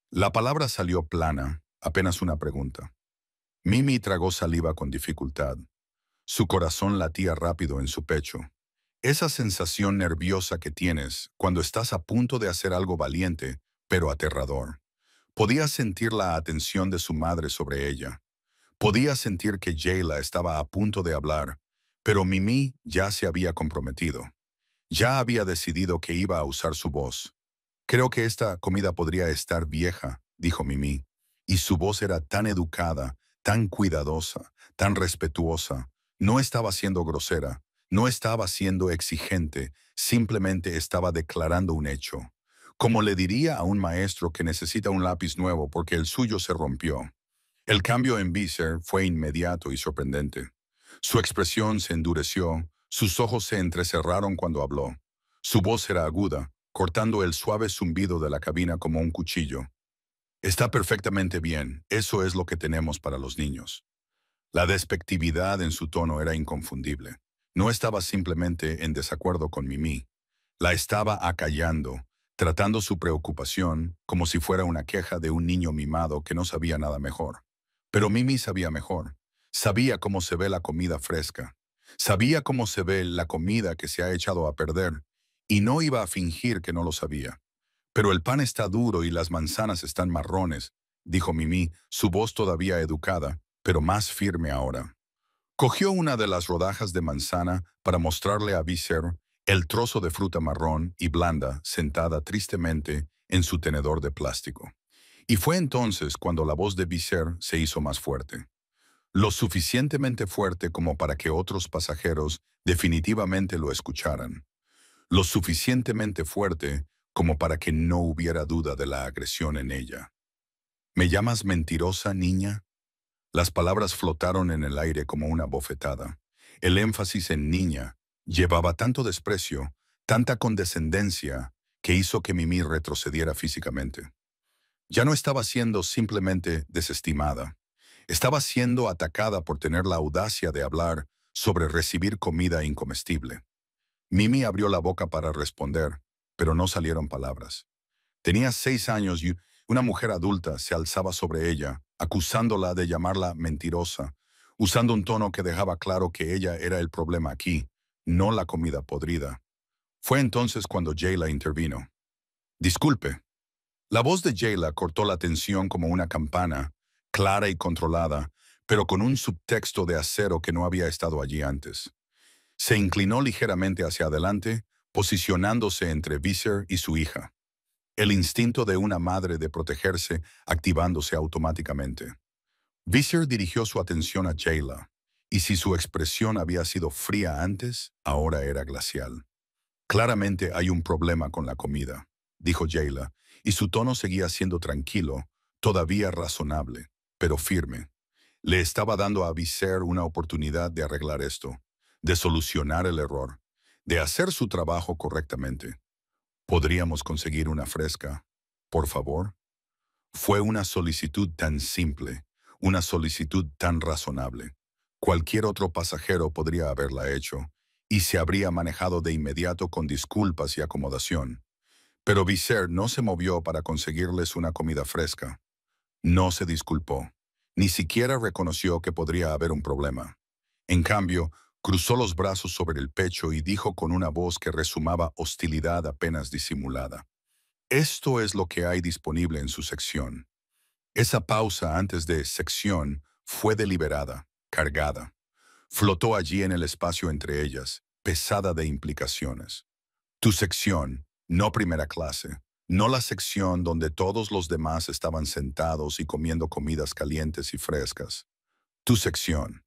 La palabra salió plana, apenas una pregunta. Mimi tragó saliva con dificultad. Su corazón latía rápido en su pecho. Esa sensación nerviosa que tienes cuando estás a punto de hacer algo valiente, pero aterrador. Podía sentir la atención de su madre sobre ella. Podía sentir que Jayla estaba a punto de hablar, pero Mimi ya se había comprometido. Ya había decidido que iba a usar su voz. «Creo que esta comida podría estar vieja», dijo Mimi, y su voz era tan educada, tan cuidadosa, tan respetuosa. No estaba siendo grosera, no estaba siendo exigente, simplemente estaba declarando un hecho. Como le diría a un maestro que necesita un lápiz nuevo porque el suyo se rompió. El cambio en Visser fue inmediato y sorprendente. Su expresión se endureció, sus ojos se entrecerraron cuando habló. Su voz era aguda, cortando el suave zumbido de la cabina como un cuchillo. «Está perfectamente bien, eso es lo que tenemos para los niños». La despectividad en su tono era inconfundible. No estaba simplemente en desacuerdo con Mimi. La estaba acallando, tratando su preocupación como si fuera una queja de un niño mimado que no sabía nada mejor. Pero Mimi sabía mejor. Sabía cómo se ve la comida fresca. Sabía cómo se ve la comida que se ha echado a perder. Y no iba a fingir que no lo sabía. «Pero el pan está duro y las manzanas están marrones», dijo Mimi, su voz todavía educada, pero más firme ahora. Cogió una de las rodajas de manzana para mostrarle a Visser el trozo de fruta marrón y blanda sentada tristemente en su tenedor de plástico. Y fue entonces cuando la voz de Visser se hizo más fuerte. Lo suficientemente fuerte como para que otros pasajeros definitivamente lo escucharan. Lo suficientemente fuerte como para que no hubiera duda de la agresión en ella. «¿Me llamas mentirosa, niña?». Las palabras flotaron en el aire como una bofetada. El énfasis en niña llevaba tanto desprecio, tanta condescendencia, que hizo que Mimi retrocediera físicamente. Ya no estaba siendo simplemente desestimada. Estaba siendo atacada por tener la audacia de hablar sobre recibir comida incomestible. Mimi abrió la boca para responder, pero no salieron palabras. Tenía 6 años y una mujer adulta se alzaba sobre ella, acusándola de llamarla mentirosa, usando un tono que dejaba claro que ella era el problema aquí, no la comida podrida. Fue entonces cuando Jayla intervino. «Disculpe». La voz de Jayla cortó la tensión como una campana, clara y controlada, pero con un subtexto de acero que no había estado allí antes. Se inclinó ligeramente hacia adelante, posicionándose entre Visser y su hija. El instinto de una madre de protegerse activándose automáticamente. Visser dirigió su atención a Jayla, y si su expresión había sido fría antes, ahora era glacial. «Claramente hay un problema con la comida», dijo Jayla, y su tono seguía siendo tranquilo, todavía razonable, pero firme. Le estaba dando a Visser una oportunidad de arreglar esto, de solucionar el error, de hacer su trabajo correctamente. «¿Podríamos conseguir una fresca, por favor?». Fue una solicitud tan simple, una solicitud tan razonable. Cualquier otro pasajero podría haberla hecho, y se habría manejado de inmediato con disculpas y acomodación. Pero Visser no se movió para conseguirles una comida fresca. No se disculpó. Ni siquiera reconoció que podría haber un problema. En cambio, cruzó los brazos sobre el pecho y dijo con una voz que resumaba hostilidad apenas disimulada: «Esto es lo que hay disponible en su sección». Esa pausa antes de sección fue deliberada, cargada. Flotó allí en el espacio entre ellas, pesada de implicaciones. Tu sección, no primera clase, no la sección donde todos los demás estaban sentados y comiendo comidas calientes y frescas. Tu sección,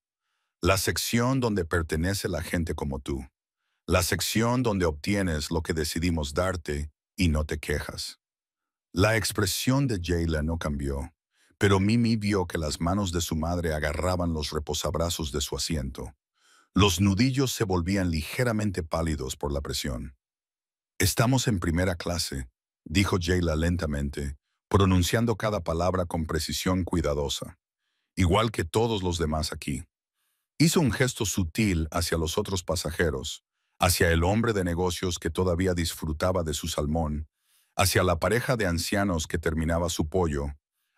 la sección donde pertenece la gente como tú. La sección donde obtienes lo que decidimos darte y no te quejas. La expresión de Jayla no cambió, pero Mimi vio que las manos de su madre agarraban los reposabrazos de su asiento. Los nudillos se volvían ligeramente pálidos por la presión. Estamos en primera clase, dijo Jayla lentamente, pronunciando cada palabra con precisión cuidadosa, igual que todos los demás aquí. Hizo un gesto sutil hacia los otros pasajeros, hacia el hombre de negocios que todavía disfrutaba de su salmón, hacia la pareja de ancianos que terminaba su pollo,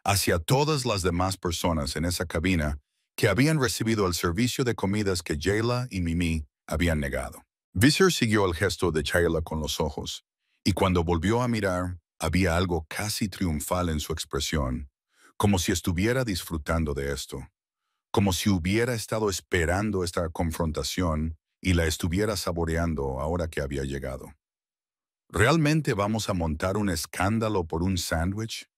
hacia todas las demás personas en esa cabina que habían recibido el servicio de comidas que Jayla y Mimi habían negado. Visser siguió el gesto de Jayla con los ojos, y cuando volvió a mirar, había algo casi triunfal en su expresión, como si estuviera disfrutando de esto, como si hubiera estado esperando esta confrontación y la estuviera saboreando ahora que había llegado. ¿Realmente vamos a montar un escándalo por un sándwich?,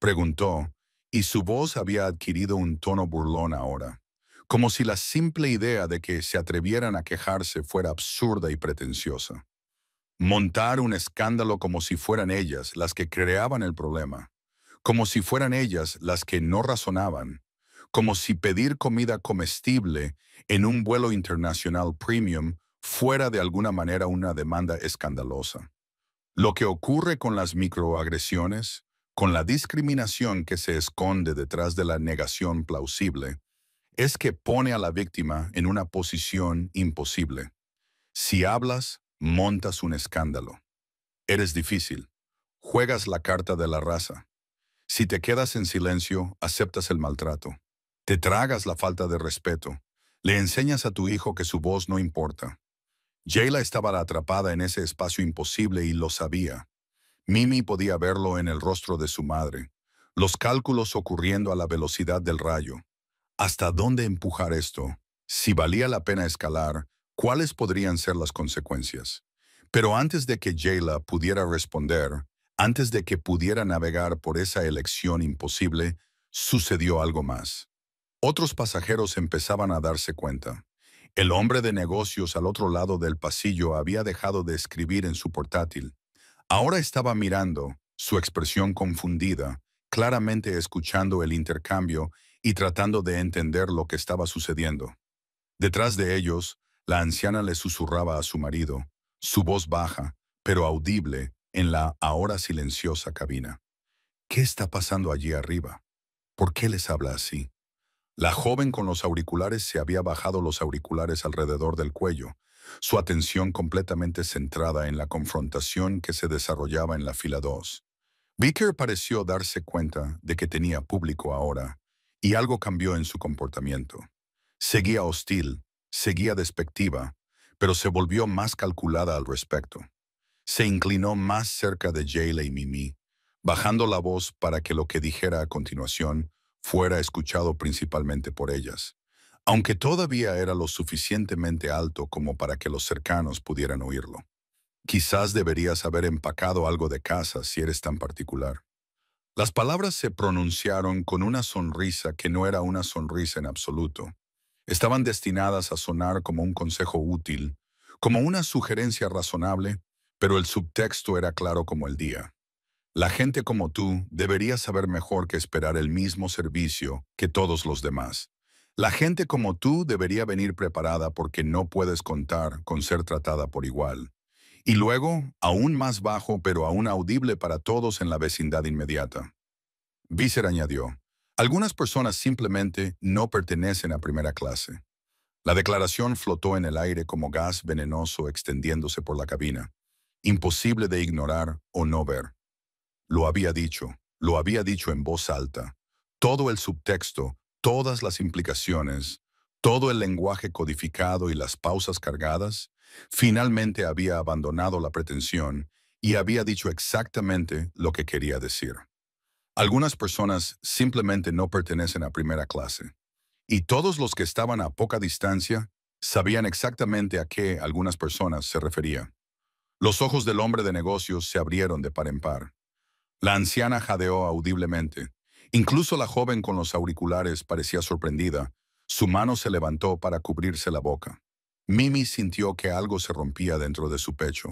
preguntó, y su voz había adquirido un tono burlón ahora, como si la simple idea de que se atrevieran a quejarse fuera absurda y pretenciosa. Montar un escándalo como si fueran ellas las que creaban el problema, como si fueran ellas las que no razonaban, como si pedir comida comestible en un vuelo internacional premium fuera de alguna manera una demanda escandalosa. Lo que ocurre con las microagresiones, con la discriminación que se esconde detrás de la negación plausible, es que pone a la víctima en una posición imposible. Si hablas, montas un escándalo. Eres difícil. Juegas la carta de la raza. Si te quedas en silencio, aceptas el maltrato. Te tragas la falta de respeto. Le enseñas a tu hijo que su voz no importa. Jayla estaba atrapada en ese espacio imposible y lo sabía. Mimi podía verlo en el rostro de su madre. Los cálculos ocurriendo a la velocidad del rayo. ¿Hasta dónde empujar esto? Si valía la pena escalar, ¿cuáles podrían ser las consecuencias? Pero antes de que Jayla pudiera responder, antes de que pudiera navegar por esa elección imposible, sucedió algo más. Otros pasajeros empezaban a darse cuenta. El hombre de negocios al otro lado del pasillo había dejado de escribir en su portátil. Ahora estaba mirando, su expresión confundida, claramente escuchando el intercambio y tratando de entender lo que estaba sucediendo. Detrás de ellos, la anciana le susurraba a su marido, su voz baja, pero audible, en la ahora silenciosa cabina. ¿Qué está pasando allí arriba? ¿Por qué les habla así? La joven con los auriculares se había bajado los auriculares alrededor del cuello, su atención completamente centrada en la confrontación que se desarrollaba en la fila 2. Vicker pareció darse cuenta de que tenía público ahora, y algo cambió en su comportamiento. Seguía hostil, seguía despectiva, pero se volvió más calculada al respecto. Se inclinó más cerca de Jayla y Mimi, bajando la voz para que lo que dijera a continuación fuera escuchado principalmente por ellas, aunque todavía era lo suficientemente alto como para que los cercanos pudieran oírlo. Quizás deberías haber empacado algo de casa si eres tan particular. Las palabras se pronunciaron con una sonrisa que no era una sonrisa en absoluto. Estaban destinadas a sonar como un consejo útil, como una sugerencia razonable, pero el subtexto era claro como el día. La gente como tú debería saber mejor que esperar el mismo servicio que todos los demás. La gente como tú debería venir preparada porque no puedes contar con ser tratada por igual. Y luego, aún más bajo pero aún audible para todos en la vecindad inmediata. Visser añadió, algunas personas simplemente no pertenecen a primera clase. La declaración flotó en el aire como gas venenoso extendiéndose por la cabina, imposible de ignorar o no ver. Lo había dicho en voz alta. Todo el subtexto, todas las implicaciones, todo el lenguaje codificado y las pausas cargadas, finalmente había abandonado la pretensión y había dicho exactamente lo que quería decir. Algunas personas simplemente no pertenecen a primera clase, y todos los que estaban a poca distancia sabían exactamente a qué algunas personas se refería. Los ojos del hombre de negocios se abrieron de par en par. La anciana jadeó audiblemente. Incluso la joven con los auriculares parecía sorprendida. Su mano se levantó para cubrirse la boca. Mimi sintió que algo se rompía dentro de su pecho.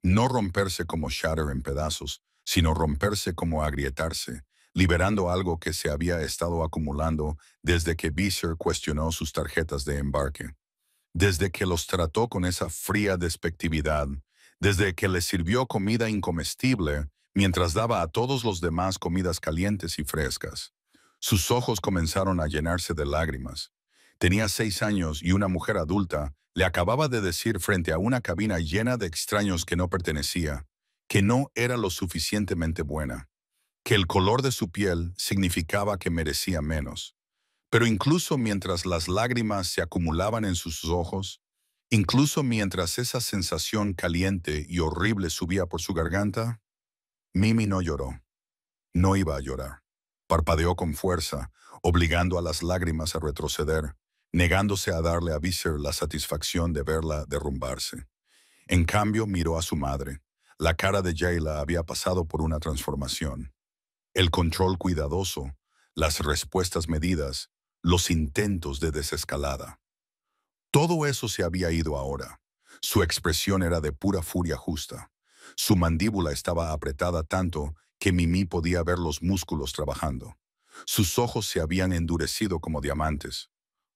No romperse como shatter en pedazos, sino romperse como agrietarse, liberando algo que se había estado acumulando desde que Visser cuestionó sus tarjetas de embarque, desde que los trató con esa fría despectividad, desde que les sirvió comida incomestible mientras daba a todos los demás comidas calientes y frescas. Sus ojos comenzaron a llenarse de lágrimas. Tenía 6 años y una mujer adulta le acababa de decir frente a una cabina llena de extraños que no pertenecía, que no era lo suficientemente buena, que el color de su piel significaba que merecía menos. Pero incluso mientras las lágrimas se acumulaban en sus ojos, incluso mientras esa sensación caliente y horrible subía por su garganta, Mimi no lloró. No iba a llorar. Parpadeó con fuerza, obligando a las lágrimas a retroceder, negándose a darle a Visser la satisfacción de verla derrumbarse. En cambio, miró a su madre. La cara de Jayla había pasado por una transformación. El control cuidadoso, las respuestas medidas, los intentos de desescalada. Todo eso se había ido ahora. Su expresión era de pura furia justa. Su mandíbula estaba apretada tanto que Mimi podía ver los músculos trabajando. Sus ojos se habían endurecido como diamantes.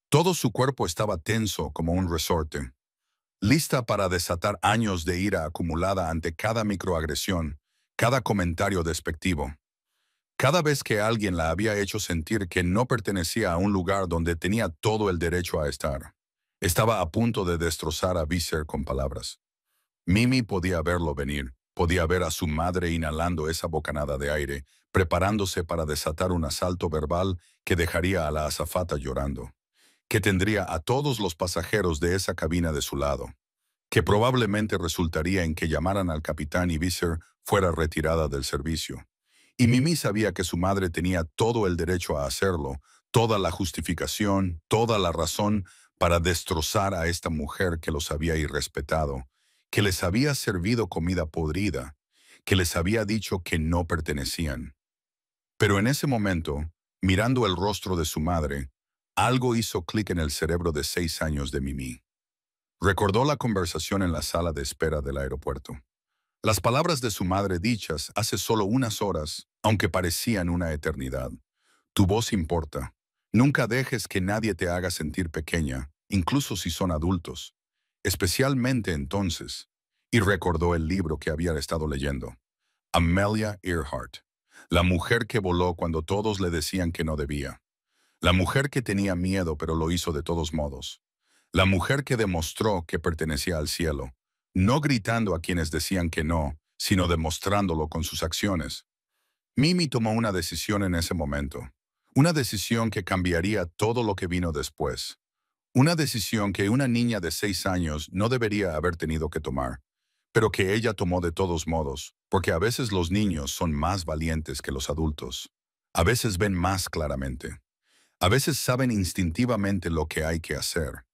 Todo su cuerpo estaba tenso como un resorte, lista para desatar años de ira acumulada ante cada microagresión, cada comentario despectivo. Cada vez que alguien la había hecho sentir que no pertenecía a un lugar donde tenía todo el derecho a estar. Estaba a punto de destrozar a Visser con palabras. Mimi podía verlo venir, podía ver a su madre inhalando esa bocanada de aire, preparándose para desatar un asalto verbal que dejaría a la azafata llorando, que tendría a todos los pasajeros de esa cabina de su lado, que probablemente resultaría en que llamaran al capitán y Visser fuera retirada del servicio. Y Mimi sabía que su madre tenía todo el derecho a hacerlo, toda la justificación, toda la razón para destrozar a esta mujer que los había irrespetado, que les había servido comida podrida, que les había dicho que no pertenecían. Pero en ese momento, mirando el rostro de su madre, algo hizo clic en el cerebro de 6 años de Mimi. Recordó la conversación en la sala de espera del aeropuerto. Las palabras de su madre dichas hace solo unas horas, aunque parecían una eternidad. Tu voz importa. Nunca dejes que nadie te haga sentir pequeña, incluso si son adultos. Especialmente entonces. Y recordó el libro que había estado leyendo. Amelia Earhart. La mujer que voló cuando todos le decían que no debía. La mujer que tenía miedo pero lo hizo de todos modos. La mujer que demostró que pertenecía al cielo, no gritando a quienes decían que no, sino demostrándolo con sus acciones. Mimi tomó una decisión en ese momento, una decisión que cambiaría todo lo que vino después, una decisión que una niña de 6 años no debería haber tenido que tomar, pero que ella tomó de todos modos, porque a veces los niños son más valientes que los adultos. A veces ven más claramente. A veces saben instintivamente lo que hay que hacer.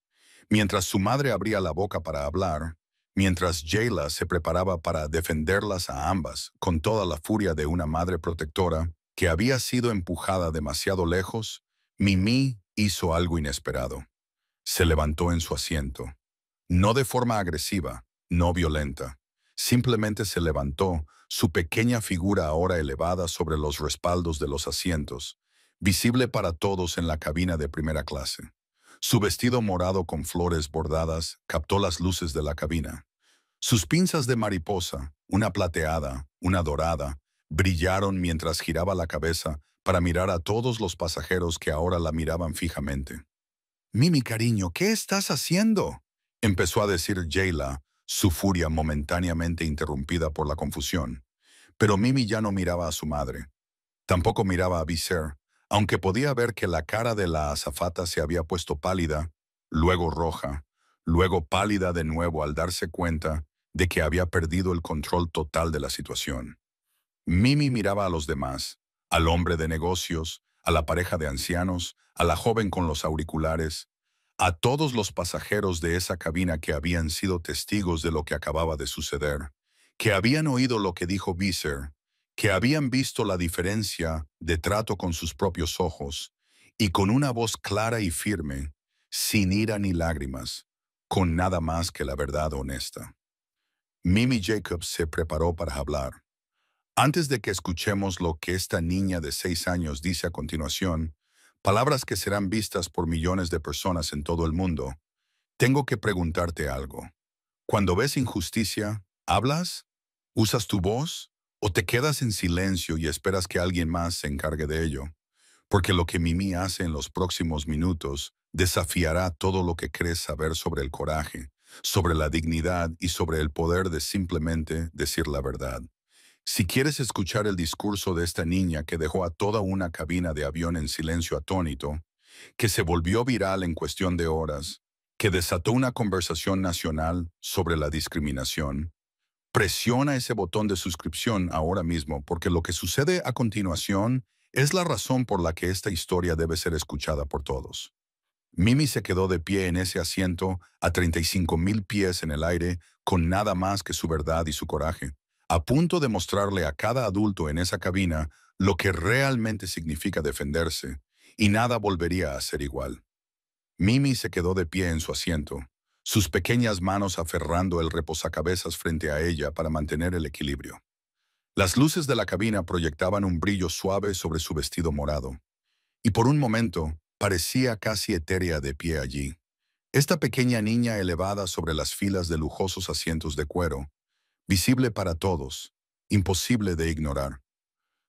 Mientras su madre abría la boca para hablar, mientras Jayla se preparaba para defenderlas a ambas con toda la furia de una madre protectora que había sido empujada demasiado lejos, Mimi hizo algo inesperado. Se levantó en su asiento. No de forma agresiva, no violenta. Simplemente se levantó, su pequeña figura ahora elevada sobre los respaldos de los asientos, visible para todos en la cabina de primera clase. Su vestido morado con flores bordadas captó las luces de la cabina. Sus pinzas de mariposa, una plateada, una dorada, brillaron mientras giraba la cabeza para mirar a todos los pasajeros que ahora la miraban fijamente. «Mimi, cariño, ¿qué estás haciendo?», empezó a decir Jayla, su furia momentáneamente interrumpida por la confusión. Pero Mimi ya no miraba a su madre. Tampoco miraba a Visser, aunque podía ver que la cara de la azafata se había puesto pálida, luego roja, luego pálida de nuevo al darse cuenta de que había perdido el control total de la situación. Mimi miraba a los demás, al hombre de negocios, a la pareja de ancianos, a la joven con los auriculares, a todos los pasajeros de esa cabina que habían sido testigos de lo que acababa de suceder, que habían oído lo que dijo Visser, que habían visto la diferencia de trato con sus propios ojos, y con una voz clara y firme, sin ira ni lágrimas, con nada más que la verdad honesta. Mimi Jacobs se preparó para hablar. Antes de que escuchemos lo que esta niña de 6 años dice a continuación, palabras que serán vistas por millones de personas en todo el mundo, tengo que preguntarte algo. Cuando ves injusticia, ¿hablas? ¿Usas tu voz? ¿O te quedas en silencio y esperas que alguien más se encargue de ello? Porque lo que Mimi hace en los próximos minutos desafiará todo lo que crees saber sobre el coraje, sobre la dignidad y sobre el poder de simplemente decir la verdad. Si quieres escuchar el discurso de esta niña que dejó a toda una cabina de avión en silencio atónito, que se volvió viral en cuestión de horas, que desató una conversación nacional sobre la discriminación, presiona ese botón de suscripción ahora mismo porque lo que sucede a continuación es la razón por la que esta historia debe ser escuchada por todos. Mimi se quedó de pie en ese asiento a 35,000 pies en el aire con nada más que su verdad y su coraje, a punto de mostrarle a cada adulto en esa cabina lo que realmente significa defenderse, y nada volvería a ser igual. Mimi se quedó de pie en su asiento, sus pequeñas manos aferrando el reposacabezas frente a ella para mantener el equilibrio. Las luces de la cabina proyectaban un brillo suave sobre su vestido morado, y por un momento parecía casi etérea de pie allí. Esta pequeña niña elevada sobre las filas de lujosos asientos de cuero, visible para todos, imposible de ignorar.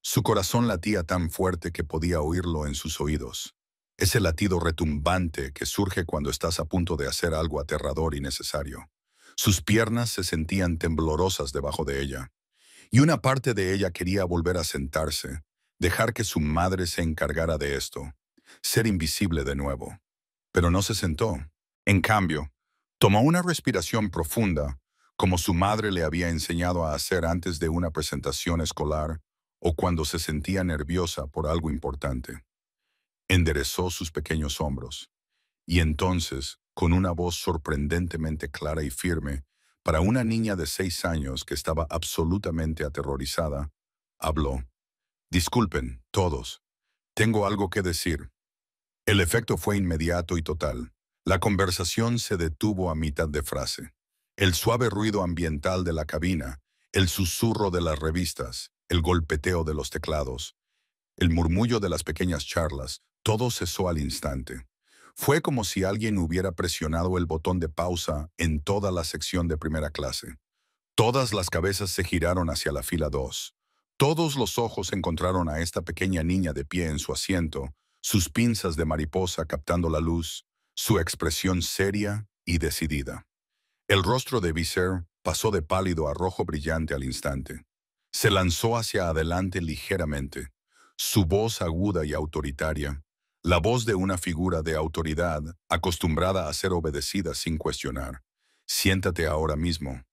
Su corazón latía tan fuerte que podía oírlo en sus oídos. Ese latido retumbante que surge cuando estás a punto de hacer algo aterrador y necesario. Sus piernas se sentían temblorosas debajo de ella, y una parte de ella quería volver a sentarse, dejar que su madre se encargara de esto, ser invisible de nuevo. Pero no se sentó. En cambio, tomó una respiración profunda, como su madre le había enseñado a hacer antes de una presentación escolar o cuando se sentía nerviosa por algo importante. Enderezó sus pequeños hombros, y entonces, con una voz sorprendentemente clara y firme, para una niña de 6 años que estaba absolutamente aterrorizada, habló. Disculpen, todos. Tengo algo que decir. El efecto fue inmediato y total. La conversación se detuvo a mitad de frase. El suave ruido ambiental de la cabina, el susurro de las revistas, el golpeteo de los teclados, el murmullo de las pequeñas charlas, todo cesó al instante. Fue como si alguien hubiera presionado el botón de pausa en toda la sección de primera clase. Todas las cabezas se giraron hacia la fila 2. Todos los ojos encontraron a esta pequeña niña de pie en su asiento, sus pinzas de mariposa captando la luz, su expresión seria y decidida. El rostro de Visser pasó de pálido a rojo brillante al instante. Se lanzó hacia adelante ligeramente, su voz aguda y autoritaria, la voz de una figura de autoridad acostumbrada a ser obedecida sin cuestionar. Siéntate ahora mismo.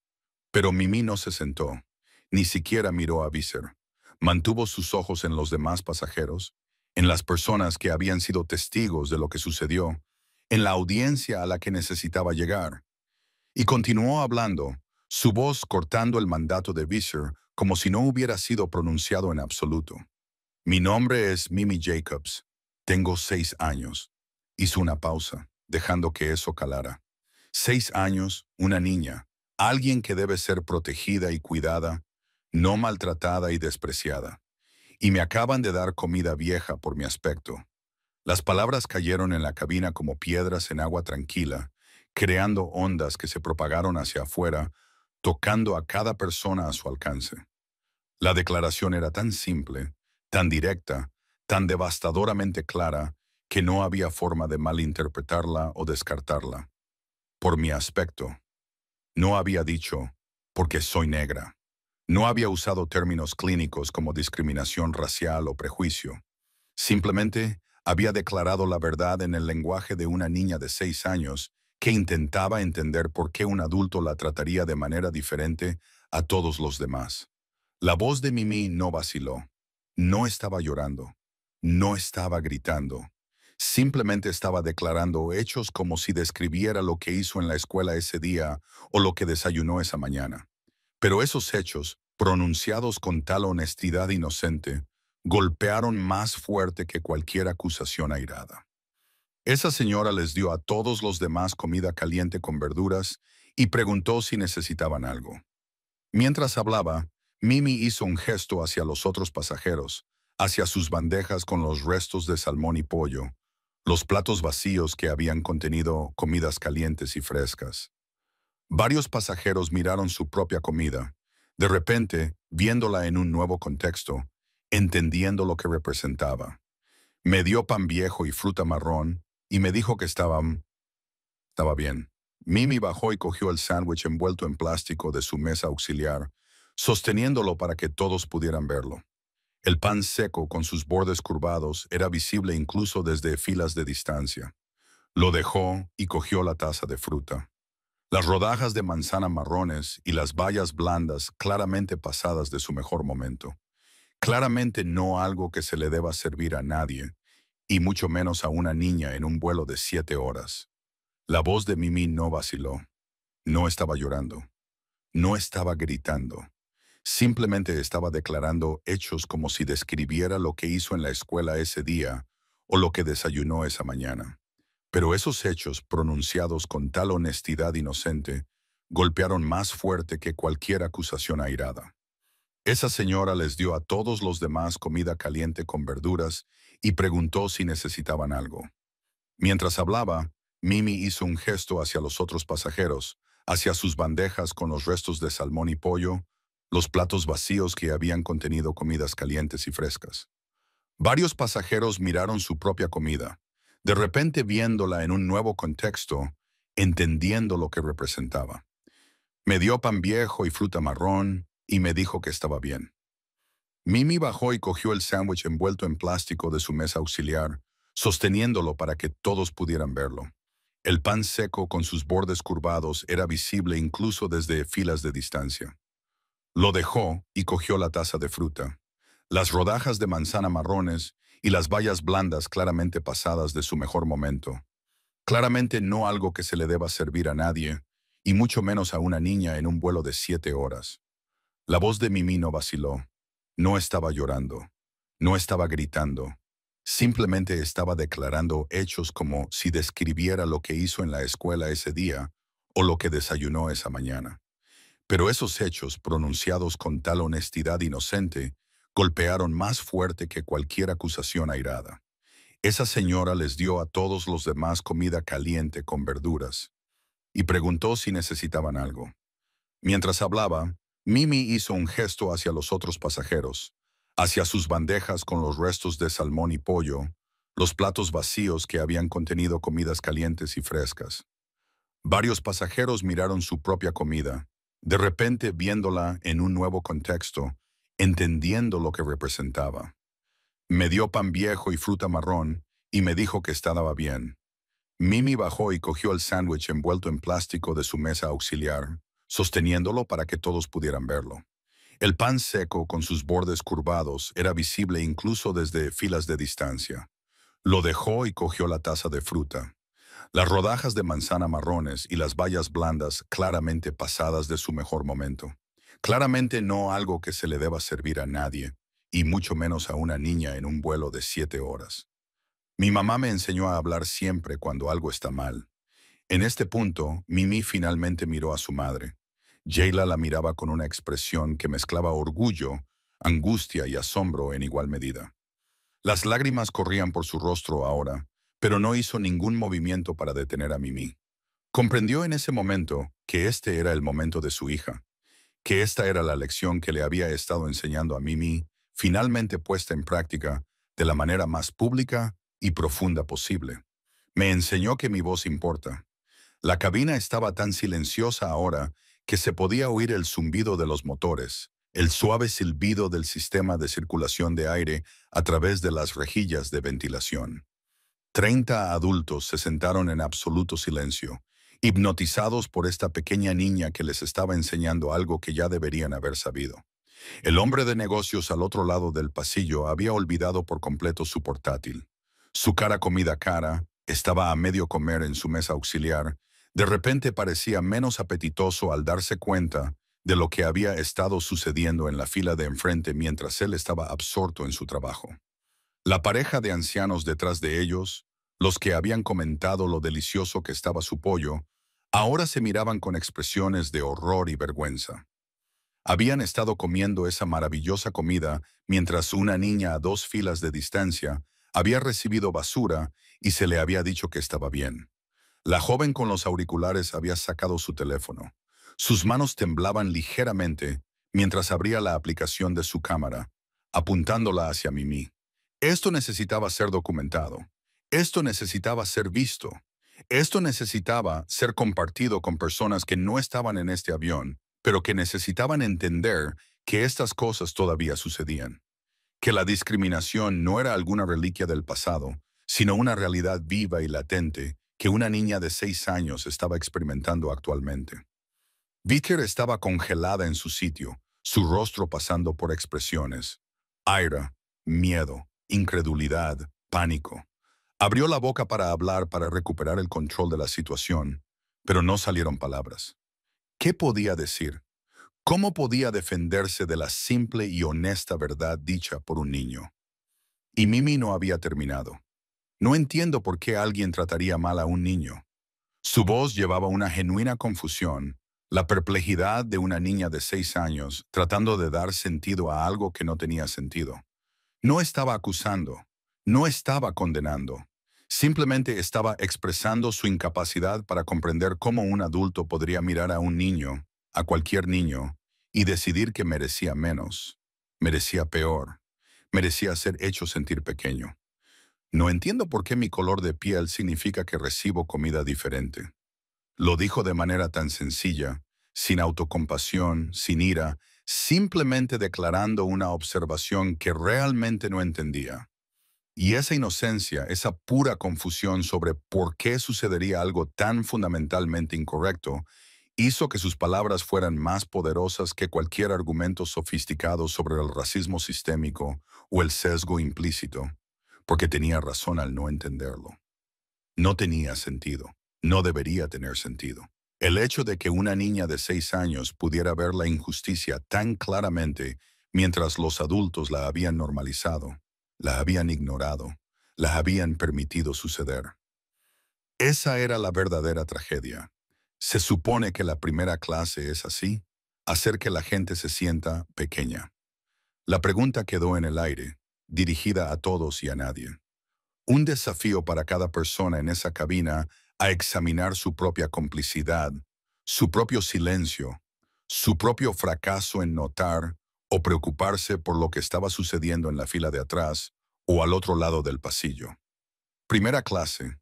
Pero Mimi no se sentó, ni siquiera miró a Visser. Mantuvo sus ojos en los demás pasajeros, en las personas que habían sido testigos de lo que sucedió, en la audiencia a la que necesitaba llegar. Y continuó hablando, su voz cortando el mandato de Visser como si no hubiera sido pronunciado en absoluto. Mi nombre es Mimi Jacobs. Tengo 6 años. Hizo una pausa, dejando que eso calara. 6 años, una niña, alguien que debe ser protegida y cuidada, no maltratada y despreciada. Y me acaban de dar comida vieja por mi aspecto. Las palabras cayeron en la cabina como piedras en agua tranquila, creando ondas que se propagaron hacia afuera, tocando a cada persona a su alcance. La declaración era tan simple, tan directa, tan devastadoramente clara, que no había forma de malinterpretarla o descartarla. Por mi aspecto. No había dicho, porque soy negra. No había usado términos clínicos como discriminación racial o prejuicio. Simplemente había declarado la verdad en el lenguaje de una niña de 6 años que intentaba entender por qué un adulto la trataría de manera diferente a todos los demás. La voz de Mimi no vaciló. No estaba llorando. No estaba gritando. Simplemente estaba declarando hechos como si describiera lo que hizo en la escuela ese día o lo que desayunó esa mañana. Pero esos hechos, pronunciados con tal honestidad inocente, golpearon más fuerte que cualquier acusación airada. Esa señora les dio a todos los demás comida caliente con verduras y preguntó si necesitaban algo. Mientras hablaba, Mimi hizo un gesto hacia los otros pasajeros, hacia sus bandejas con los restos de salmón y pollo, los platos vacíos que habían contenido comidas calientes y frescas. Varios pasajeros miraron su propia comida, de repente viéndola en un nuevo contexto, entendiendo lo que representaba. Me dio pan viejo y fruta marrón y me dijo que estaba bien. Mimi bajó y cogió el sándwich envuelto en plástico de su mesa auxiliar, sosteniéndolo para que todos pudieran verlo. El pan seco con sus bordes curvados era visible incluso desde filas de distancia. Lo dejó y cogió la taza de fruta. Las rodajas de manzana marrones y las bayas blandas claramente pasadas de su mejor momento. Claramente no algo que se le deba servir a nadie, y mucho menos a una niña en un vuelo de 7 horas. La voz de Mimi no vaciló. No estaba llorando. No estaba gritando. Simplemente estaba declarando hechos como si describiera lo que hizo en la escuela ese día o lo que desayunó esa mañana. Pero esos hechos, pronunciados con tal honestidad inocente, golpearon más fuerte que cualquier acusación airada. Esa señora les dio a todos los demás comida caliente con verduras y preguntó si necesitaban algo. Mientras hablaba, Mimi hizo un gesto hacia los otros pasajeros, hacia sus bandejas con los restos de salmón y pollo, los platos vacíos que habían contenido comidas calientes y frescas. Varios pasajeros miraron su propia comida, de repente viéndola en un nuevo contexto, entendiendo lo que representaba. Me dio pan viejo y fruta marrón y me dijo que estaba bien. Mimi bajó y cogió el sándwich envuelto en plástico de su mesa auxiliar, sosteniéndolo para que todos pudieran verlo. El pan seco con sus bordes curvados era visible incluso desde filas de distancia. Lo dejó y cogió la taza de fruta. Las rodajas de manzana marrones y las bayas blandas claramente pasadas de su mejor momento. Claramente no algo que se le deba servir a nadie, y mucho menos a una niña en un vuelo de 7 horas. La voz de Mimi no vaciló. No estaba llorando. No estaba gritando. Simplemente estaba declarando hechos como si describiera lo que hizo en la escuela ese día o lo que desayunó esa mañana. Pero esos hechos, pronunciados con tal honestidad inocente, golpearon más fuerte que cualquier acusación airada. Esa señora les dio a todos los demás comida caliente con verduras y preguntó si necesitaban algo. Mientras hablaba, Mimi hizo un gesto hacia los otros pasajeros, hacia sus bandejas con los restos de salmón y pollo, los platos vacíos que habían contenido comidas calientes y frescas. Varios pasajeros miraron su propia comida, de repente viéndola en un nuevo contexto, entendiendo lo que representaba. Me dio pan viejo y fruta marrón y me dijo que estaba bien. Mimi bajó y cogió el sándwich envuelto en plástico de su mesa auxiliar, sosteniéndolo para que todos pudieran verlo. El pan seco con sus bordes curvados era visible incluso desde filas de distancia. Lo dejó y cogió la taza de fruta. Las rodajas de manzana marrones y las bayas blandas claramente pasadas de su mejor momento. Claramente no algo que se le deba servir a nadie, y mucho menos a una niña en un vuelo de 7 horas. Mi mamá me enseñó a hablar siempre cuando algo está mal. En este punto, Mimi finalmente miró a su madre. Jayla la miraba con una expresión que mezclaba orgullo, angustia y asombro en igual medida. Las lágrimas corrían por su rostro ahora, pero no hizo ningún movimiento para detener a Mimi. Comprendió en ese momento que este era el momento de su hija, que esta era la lección que le había estado enseñando a Mimi, finalmente puesta en práctica de la manera más pública y profunda posible. Me enseñó que mi voz importa. La cabina estaba tan silenciosa ahora que se podía oír el zumbido de los motores, el suave silbido del sistema de circulación de aire a través de las rejillas de ventilación. 30 adultos se sentaron en absoluto silencio, hipnotizados por esta pequeña niña que les estaba enseñando algo que ya deberían haber sabido. El hombre de negocios al otro lado del pasillo había olvidado por completo su portátil. Su comida cara, estaba a medio comer en su mesa auxiliar, de repente parecía menos apetitoso al darse cuenta de lo que había estado sucediendo en la fila de enfrente mientras él estaba absorto en su trabajo. La pareja de ancianos detrás de ellos, los que habían comentado lo delicioso que estaba su pollo, ahora se miraban con expresiones de horror y vergüenza. Habían estado comiendo esa maravillosa comida mientras una niña a 2 filas de distancia había recibido basura y se le había dicho que estaba bien. La joven con los auriculares había sacado su teléfono. Sus manos temblaban ligeramente mientras abría la aplicación de su cámara, apuntándola hacia Mimi. Esto necesitaba ser documentado. Esto necesitaba ser visto. Esto necesitaba ser compartido con personas que no estaban en este avión, pero que necesitaban entender que estas cosas todavía sucedían. Que la discriminación no era alguna reliquia del pasado, sino una realidad viva y latente que una niña de 6 años estaba experimentando actualmente. Vicker estaba congelada en su sitio, su rostro pasando por expresiones: ira, miedo, incredulidad, pánico. Abrió la boca para hablar para recuperar el control de la situación, pero no salieron palabras. ¿Qué podía decir? ¿Cómo podía defenderse de la simple y honesta verdad dicha por un niño? Y Mimi no había terminado. No entiendo por qué alguien trataría mal a un niño. Su voz llevaba una genuina confusión, la perplejidad de una niña de 6 años tratando de dar sentido a algo que no tenía sentido. No estaba acusando, no estaba condenando. Simplemente estaba expresando su incapacidad para comprender cómo un adulto podría mirar a un niño, a cualquier niño, y decidir que merecía menos, merecía peor, merecía ser hecho sentir pequeño. No entiendo por qué mi color de piel significa que recibo comida diferente. Lo dijo de manera tan sencilla, sin autocompasión, sin ira, simplemente declarando una observación que realmente no entendía. Y esa inocencia, esa pura confusión sobre por qué sucedería algo tan fundamentalmente incorrecto, hizo que sus palabras fueran más poderosas que cualquier argumento sofisticado sobre el racismo sistémico o el sesgo implícito, porque tenía razón al no entenderlo. No tenía sentido. No debería tener sentido. El hecho de que una niña de 6 años pudiera ver la injusticia tan claramente mientras los adultos la habían normalizado, la habían ignorado, la habían permitido suceder. Esa era la verdadera tragedia. Se supone que la primera clase es así, hacer que la gente se sienta pequeña. La pregunta quedó en el aire, dirigida a todos y a nadie. Un desafío para cada persona en esa cabina a examinar su propia complicidad, su propio silencio, su propio fracaso en notar o preocuparse por lo que estaba sucediendo en la fila de atrás o al otro lado del pasillo. Primera clase,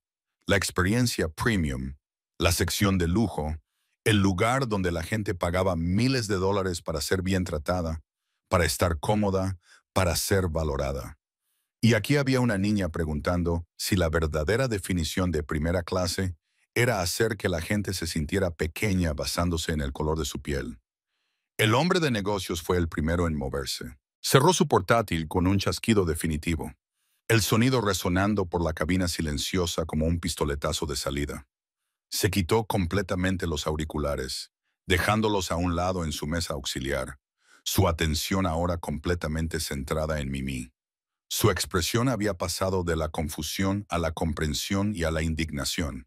la experiencia premium, la sección de lujo, el lugar donde la gente pagaba miles de dólares para ser bien tratada, para estar cómoda, para ser valorada. Y aquí había una niña preguntando si la verdadera definición de primera clase era hacer que la gente se sintiera pequeña basándose en el color de su piel. El hombre de negocios fue el primero en moverse. Cerró su portátil con un chasquido definitivo, el sonido resonando por la cabina silenciosa como un pistoletazo de salida. Se quitó completamente los auriculares, dejándolos a un lado en su mesa auxiliar, su atención ahora completamente centrada en Mimi. Su expresión había pasado de la confusión a la comprensión y a la indignación,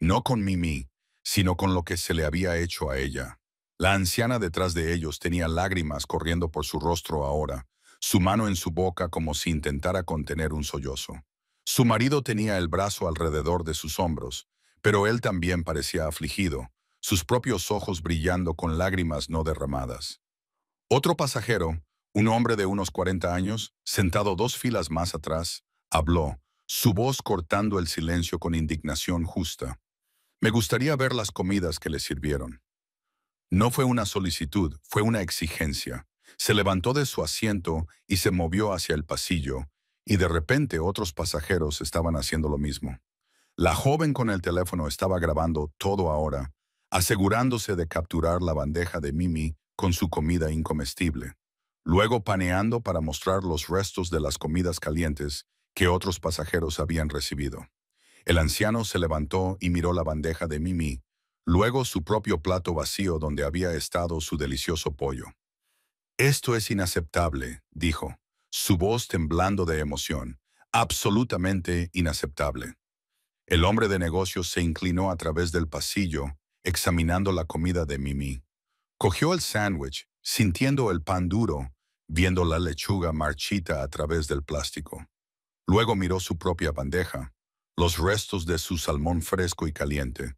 no con Mimi, sino con lo que se le había hecho a ella. La anciana detrás de ellos tenía lágrimas corriendo por su rostro ahora, su mano en su boca como si intentara contener un sollozo. Su marido tenía el brazo alrededor de sus hombros, pero él también parecía afligido, sus propios ojos brillando con lágrimas no derramadas. Otro pasajero, un hombre de unos 40 años, sentado 2 filas más atrás, habló, su voz cortando el silencio con indignación justa. Me gustaría ver las comidas que le sirvieron. No fue una solicitud, fue una exigencia. Se levantó de su asiento y se movió hacia el pasillo, y de repente otros pasajeros estaban haciendo lo mismo. La joven con el teléfono estaba grabando todo ahora, asegurándose de capturar la bandeja de Mimi con su comida incomestible, luego paneando para mostrar los restos de las comidas calientes que otros pasajeros habían recibido. El anciano se levantó y miró la bandeja de Mimi, luego su propio plato vacío donde había estado su delicioso pollo. «Esto es inaceptable», dijo, su voz temblando de emoción. «Absolutamente inaceptable». El hombre de negocios se inclinó a través del pasillo, examinando la comida de Mimi. Cogió el sándwich, sintiendo el pan duro, viendo la lechuga marchita a través del plástico. Luego miró su propia bandeja, los restos de su salmón fresco y caliente.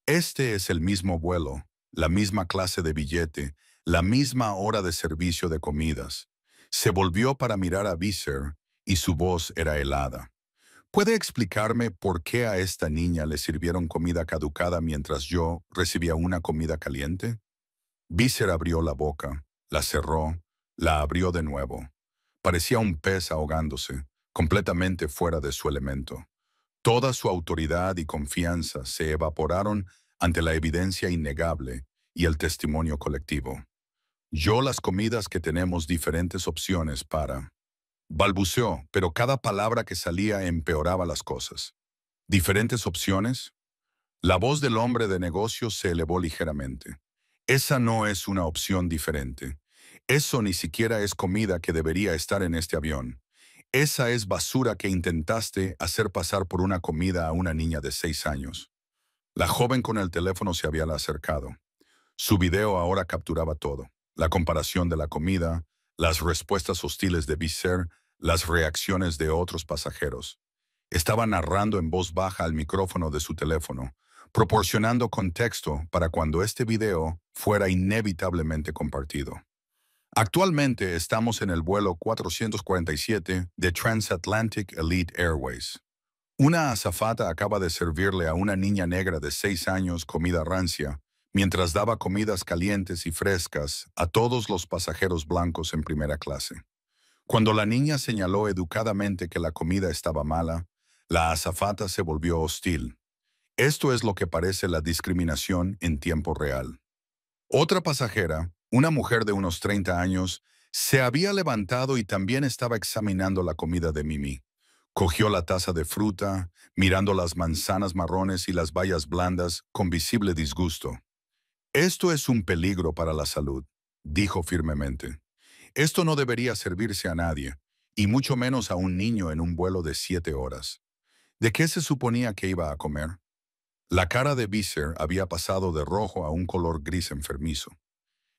Este es el mismo vuelo, la misma clase de billete, la misma hora de servicio de comidas. Se volvió para mirar a Visser y su voz era helada. ¿Puede explicarme por qué a esta niña le sirvieron comida caducada mientras yo recibía una comida caliente? Visser abrió la boca, la cerró, la abrió de nuevo. Parecía un pez ahogándose, completamente fuera de su elemento. Toda su autoridad y confianza se evaporaron ante la evidencia innegable y el testimonio colectivo. Yo las comidas que tenemos diferentes opciones para... Balbuceó, pero cada palabra que salía empeoraba las cosas. ¿Diferentes opciones? La voz del hombre de negocios se elevó ligeramente. Esa no es una opción diferente. Eso ni siquiera es comida que debería estar en este avión. Esa es basura que intentaste hacer pasar por una comida a una niña de 6 años. La joven con el teléfono se había acercado. Su video ahora capturaba todo. La comparación de la comida, las respuestas hostiles de Visser, las reacciones de otros pasajeros. Estaba narrando en voz baja al micrófono de su teléfono, proporcionando contexto para cuando este video fuera inevitablemente compartido. Actualmente estamos en el vuelo 447 de Transatlantic Elite Airways. Una azafata acaba de servirle a una niña negra de 6 años comida rancia, mientras daba comidas calientes y frescas a todos los pasajeros blancos en primera clase. Cuando la niña señaló educadamente que la comida estaba mala, la azafata se volvió hostil. Esto es lo que parece la discriminación en tiempo real. Otra pasajera, una mujer de unos 30 años, se había levantado y también estaba examinando la comida de Mimi. Cogió la taza de fruta, mirando las manzanas marrones y las bayas blandas con visible disgusto. «Esto es un peligro para la salud», dijo firmemente. «Esto no debería servirse a nadie, y mucho menos a un niño en un vuelo de 7 horas. ¿De qué se suponía que iba a comer?» La cara de Visser había pasado de rojo a un color gris enfermizo.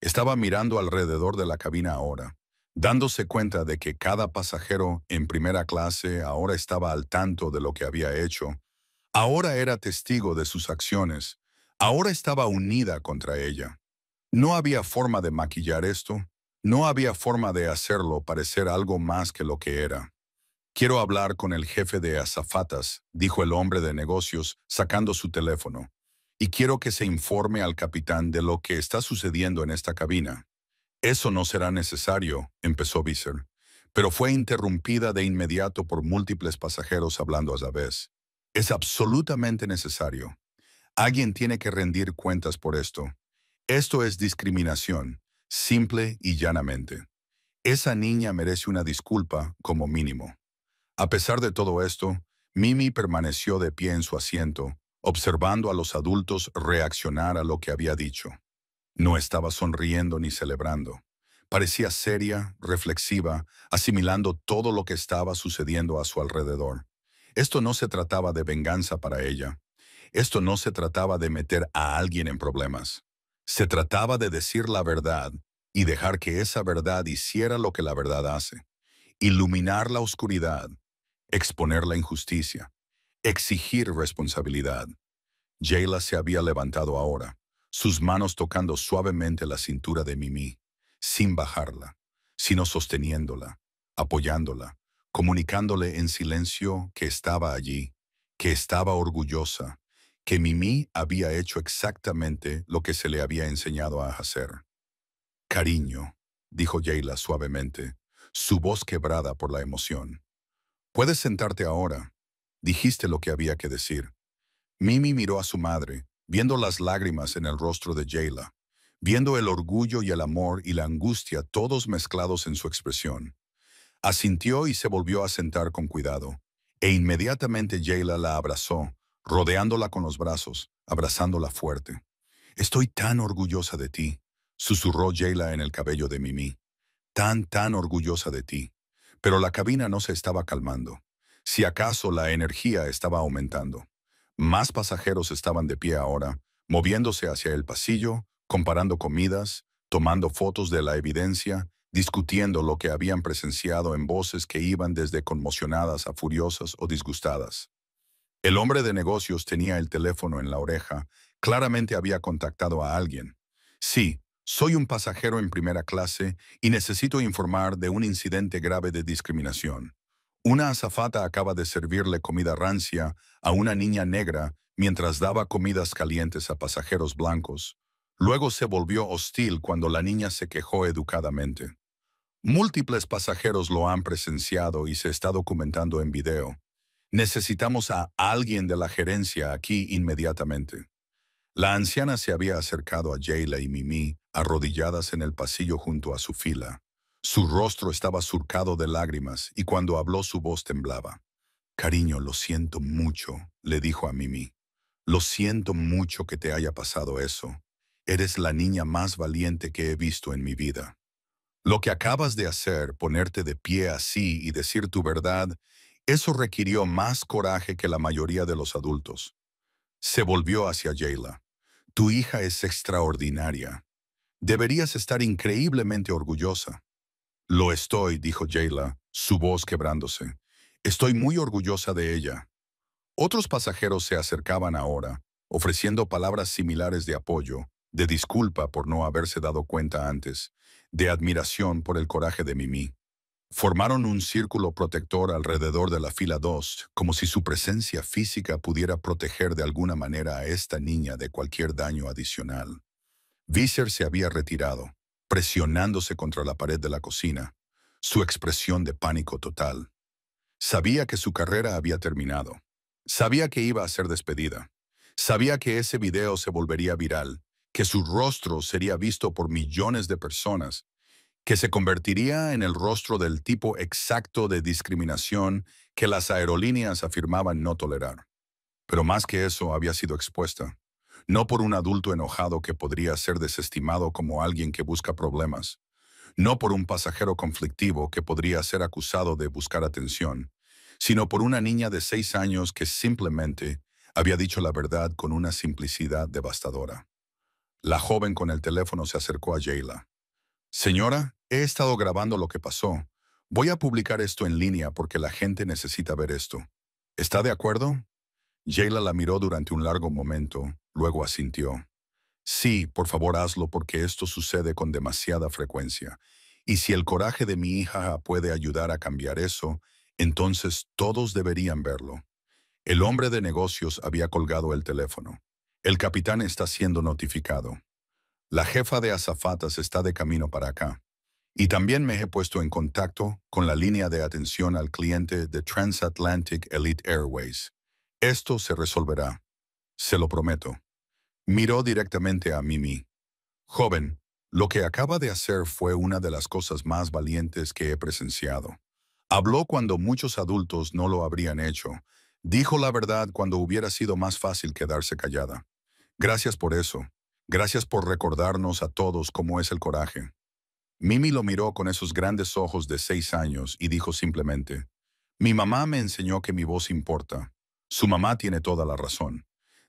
Estaba mirando alrededor de la cabina ahora, dándose cuenta de que cada pasajero en primera clase ahora estaba al tanto de lo que había hecho. Ahora era testigo de sus acciones. Ahora estaba unida contra ella. No había forma de maquillar esto. No había forma de hacerlo parecer algo más que lo que era. «Quiero hablar con el jefe de azafatas», dijo el hombre de negocios, sacando su teléfono. «Y quiero que se informe al capitán de lo que está sucediendo en esta cabina». «Eso no será necesario», empezó Visser, pero fue interrumpida de inmediato por múltiples pasajeros hablando a la vez. «Es absolutamente necesario. Alguien tiene que rendir cuentas por esto. Esto es discriminación, simple y llanamente. Esa niña merece una disculpa como mínimo». A pesar de todo esto, Mimi permaneció de pie en su asiento, observando a los adultos reaccionar a lo que había dicho. No estaba sonriendo ni celebrando. Parecía seria, reflexiva, asimilando todo lo que estaba sucediendo a su alrededor. Esto no se trataba de venganza para ella. Esto no se trataba de meter a alguien en problemas. Se trataba de decir la verdad y dejar que esa verdad hiciera lo que la verdad hace. Iluminar la oscuridad, exponer la injusticia, exigir responsabilidad. Jayla se había levantado ahora, sus manos tocando suavemente la cintura de Mimi, sin bajarla, sino sosteniéndola, apoyándola, comunicándole en silencio que estaba allí, que estaba orgullosa, que Mimi había hecho exactamente lo que se le había enseñado a hacer. «Cariño», dijo Jayla suavemente, su voz quebrada por la emoción. «Puedes sentarte ahora». Dijiste lo que había que decir. Mimi miró a su madre, viendo las lágrimas en el rostro de Jayla, viendo el orgullo y el amor y la angustia todos mezclados en su expresión. Asintió y se volvió a sentar con cuidado, e inmediatamente Jayla la abrazó, rodeándola con los brazos, abrazándola fuerte. «Estoy tan orgullosa de ti», susurró Jayla en el cabello de Mimi. Tan orgullosa de ti». Pero la cabina no se estaba calmando. Si acaso la energía estaba aumentando. Más pasajeros estaban de pie ahora, moviéndose hacia el pasillo, comparando comidas, tomando fotos de la evidencia, discutiendo lo que habían presenciado en voces que iban desde conmocionadas a furiosas o disgustadas. El hombre de negocios tenía el teléfono en la oreja. Claramente había contactado a alguien. «Sí, soy un pasajero en primera clase y necesito informar de un incidente grave de discriminación. Una azafata acaba de servirle comida rancia a una niña negra mientras daba comidas calientes a pasajeros blancos. Luego se volvió hostil cuando la niña se quejó educadamente. Múltiples pasajeros lo han presenciado y se está documentando en video. Necesitamos a alguien de la gerencia aquí inmediatamente». La anciana se había acercado a Jayla y Mimi, arrodilladas en el pasillo junto a su fila. Su rostro estaba surcado de lágrimas y cuando habló su voz temblaba. «Cariño, lo siento mucho», le dijo a Mimi. «Lo siento mucho que te haya pasado eso. Eres la niña más valiente que he visto en mi vida. Lo que acabas de hacer, ponerte de pie así y decir tu verdad, eso requirió más coraje que la mayoría de los adultos». Se volvió hacia Jayla. «Tu hija es extraordinaria. Deberías estar increíblemente orgullosa». «Lo estoy», dijo Jayla, su voz quebrándose. «Estoy muy orgullosa de ella». Otros pasajeros se acercaban ahora, ofreciendo palabras similares de apoyo, de disculpa por no haberse dado cuenta antes, de admiración por el coraje de Mimi. Formaron un círculo protector alrededor de la fila 2, como si su presencia física pudiera proteger de alguna manera a esta niña de cualquier daño adicional. Visser se había retirado, presionándose contra la pared de la cocina, su expresión de pánico total. Sabía que su carrera había terminado. Sabía que iba a ser despedida. Sabía que ese video se volvería viral, que su rostro sería visto por millones de personas, que se convertiría en el rostro del tipo exacto de discriminación que las aerolíneas afirmaban no tolerar. Pero más que eso, había sido expuesta. No por un adulto enojado que podría ser desestimado como alguien que busca problemas. No por un pasajero conflictivo que podría ser acusado de buscar atención, sino por una niña de 6 años que simplemente había dicho la verdad con una simplicidad devastadora. La joven con el teléfono se acercó a Jayla. «Señora, he estado grabando lo que pasó. Voy a publicar esto en línea porque la gente necesita ver esto. ¿Está de acuerdo?» Jayla la miró durante un largo momento, luego asintió. «Sí, por favor hazlo porque esto sucede con demasiada frecuencia. Y si el coraje de mi hija puede ayudar a cambiar eso, entonces todos deberían verlo». El hombre de negocios había colgado el teléfono. «El capitán está siendo notificado. La jefa de azafatas está de camino para acá. Y también me he puesto en contacto con la línea de atención al cliente de Transatlantic Elite Airways. Esto se resolverá. Se lo prometo». Miró directamente a Mimi. «Joven, lo que acaba de hacer fue una de las cosas más valientes que he presenciado. Habló cuando muchos adultos no lo habrían hecho. Dijo la verdad cuando hubiera sido más fácil quedarse callada. Gracias por eso. Gracias por recordarnos a todos cómo es el coraje». Mimi lo miró con esos grandes ojos de 6 años y dijo simplemente, «Mi mamá me enseñó que mi voz importa. Su mamá tiene toda la razón»,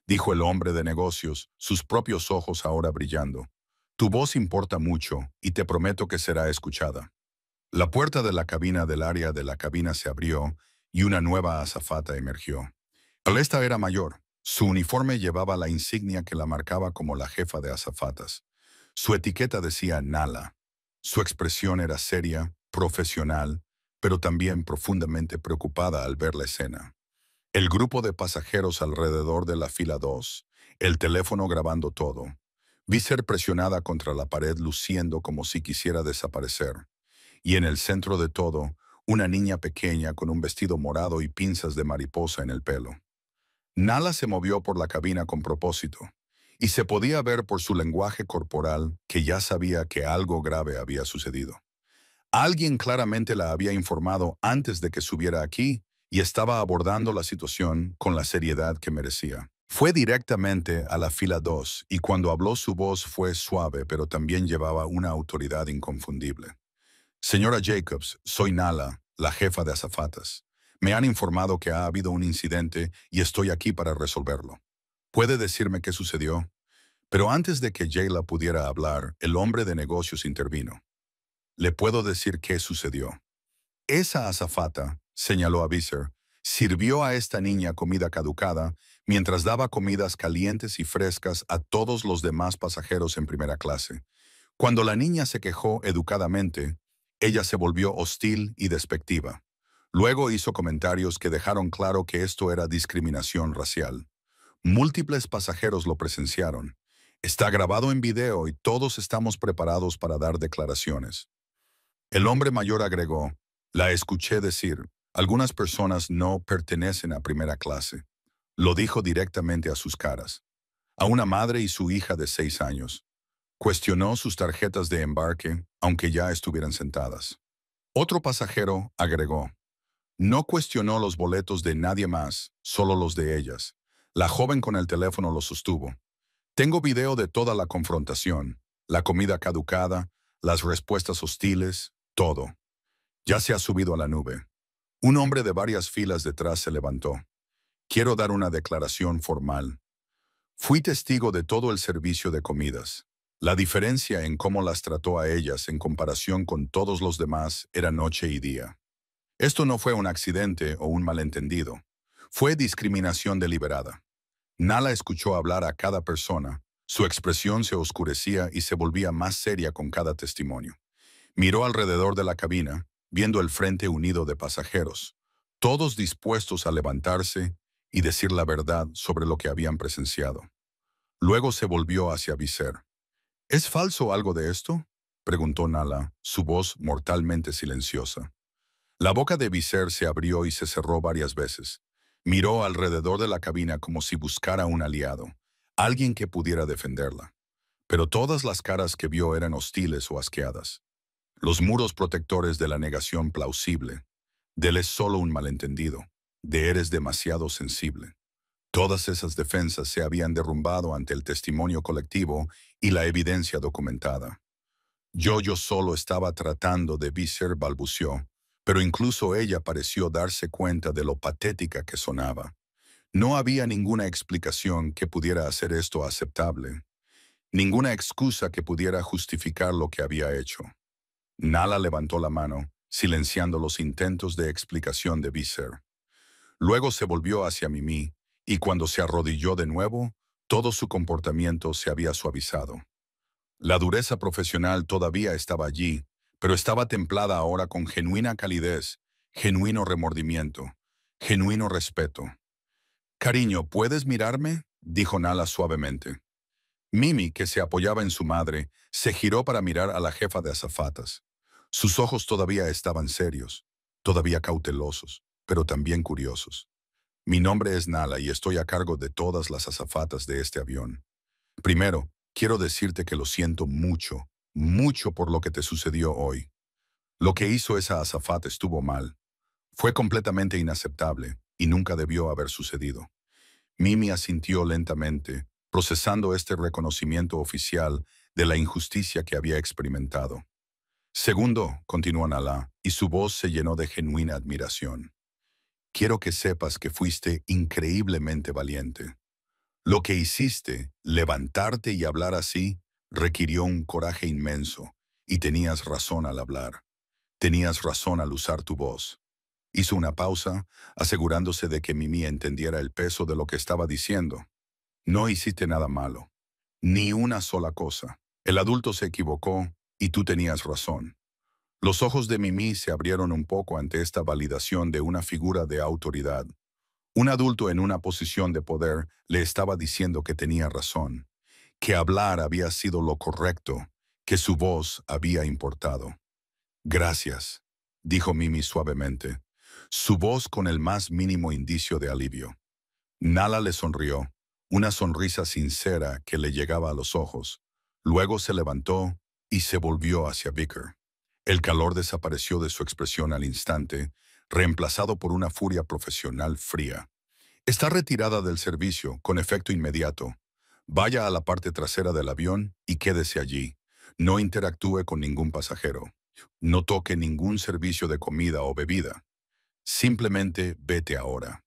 dijo el hombre de negocios, sus propios ojos ahora brillando. «Tu voz importa mucho y te prometo que será escuchada». La puerta de la cabina del área de la cabina se abrió y una nueva azafata emergió. Esta era mayor. Su uniforme llevaba la insignia que la marcaba como la jefa de azafatas. Su etiqueta decía Nala. Su expresión era seria, profesional, pero también profundamente preocupada al ver la escena. El grupo de pasajeros alrededor de la fila 2, el teléfono grabando todo. Vi ser presionada contra la pared luciendo como si quisiera desaparecer. Y en el centro de todo, una niña pequeña con un vestido morado y pinzas de mariposa en el pelo. Nala se movió por la cabina con propósito, y se podía ver por su lenguaje corporal que ya sabía que algo grave había sucedido. Alguien claramente la había informado antes de que subiera aquí y estaba abordando la situación con la seriedad que merecía. Fue directamente a la fila 2 y cuando habló su voz fue suave, pero también llevaba una autoridad inconfundible. Señora Jacobs, soy Nala, la jefa de azafatas. Me han informado que ha habido un incidente y estoy aquí para resolverlo. ¿Puede decirme qué sucedió? Pero antes de que Jayla pudiera hablar, el hombre de negocios intervino. Le puedo decir qué sucedió. Esa azafata, señaló a Visser, sirvió a esta niña comida caducada mientras daba comidas calientes y frescas a todos los demás pasajeros en primera clase. Cuando la niña se quejó educadamente, ella se volvió hostil y despectiva. Luego hizo comentarios que dejaron claro que esto era discriminación racial. Múltiples pasajeros lo presenciaron. Está grabado en video y todos estamos preparados para dar declaraciones. El hombre mayor agregó, la escuché decir, algunas personas no pertenecen a primera clase. Lo dijo directamente a sus caras. A una madre y su hija de 6 años. Cuestionó sus tarjetas de embarque, aunque ya estuvieran sentadas. Otro pasajero agregó, no cuestionó los boletos de nadie más, solo los de ellas. La joven con el teléfono lo sostuvo. Tengo video de toda la confrontación, la comida caducada, las respuestas hostiles, todo. Ya se ha subido a la nube. Un hombre de varias filas detrás se levantó. Quiero dar una declaración formal. Fui testigo de todo el servicio de comidas. La diferencia en cómo las trató a ellas en comparación con todos los demás era noche y día. Esto no fue un accidente o un malentendido. Fue discriminación deliberada. Nala escuchó hablar a cada persona. Su expresión se oscurecía y se volvía más seria con cada testimonio. Miró alrededor de la cabina, viendo el frente unido de pasajeros, todos dispuestos a levantarse y decir la verdad sobre lo que habían presenciado. Luego se volvió hacia Visser. ¿Es falso algo de esto?, preguntó Nala, su voz mortalmente silenciosa. La boca de Visser se abrió y se cerró varias veces. Miró alrededor de la cabina como si buscara un aliado, alguien que pudiera defenderla. Pero todas las caras que vio eran hostiles o asqueadas. Los muros protectores de la negación plausible. De él es solo un malentendido. De eres demasiado sensible. Todas esas defensas se habían derrumbado ante el testimonio colectivo y la evidencia documentada. Yo solo estaba tratando de Visser, balbuceó, pero incluso ella pareció darse cuenta de lo patética que sonaba. No había ninguna explicación que pudiera hacer esto aceptable. Ninguna excusa que pudiera justificar lo que había hecho. Nala levantó la mano, silenciando los intentos de explicación de Visser. Luego se volvió hacia Mimi, y cuando se arrodilló de nuevo, todo su comportamiento se había suavizado. La dureza profesional todavía estaba allí, pero estaba templada ahora con genuina calidez, genuino remordimiento, genuino respeto. «Cariño, ¿puedes mirarme?», dijo Nala suavemente. Mimi, que se apoyaba en su madre, se giró para mirar a la jefa de azafatas. Sus ojos todavía estaban serios, todavía cautelosos, pero también curiosos. «Mi nombre es Nala y estoy a cargo de todas las azafatas de este avión. Primero, quiero decirte que lo siento mucho, mucho por lo que te sucedió hoy. Lo que hizo esa azafata estuvo mal. Fue completamente inaceptable y nunca debió haber sucedido». Mimi asintió lentamente, procesando este reconocimiento oficial de la injusticia que había experimentado. «Segundo», continuó Nala, y su voz se llenó de genuina admiración. «Quiero que sepas que fuiste increíblemente valiente. Lo que hiciste, levantarte y hablar así, requirió un coraje inmenso, y tenías razón al hablar. Tenías razón al usar tu voz». Hizo una pausa, asegurándose de que Mimi entendiera el peso de lo que estaba diciendo. «No hiciste nada malo. Ni una sola cosa. El adulto se equivocó y tú tenías razón». Los ojos de Mimi se abrieron un poco ante esta validación de una figura de autoridad. Un adulto en una posición de poder le estaba diciendo que tenía razón, que hablar había sido lo correcto, que su voz había importado. «Gracias», dijo Mimi suavemente, su voz con el más mínimo indicio de alivio. Nala le sonrió, una sonrisa sincera que le llegaba a los ojos. Luego se levantó y se volvió hacia Vicker. El calor desapareció de su expresión al instante, reemplazado por una furia profesional fría. Está retirada del servicio, con efecto inmediato. Vaya a la parte trasera del avión y quédese allí. No interactúe con ningún pasajero. No toque ningún servicio de comida o bebida. Simplemente vete ahora.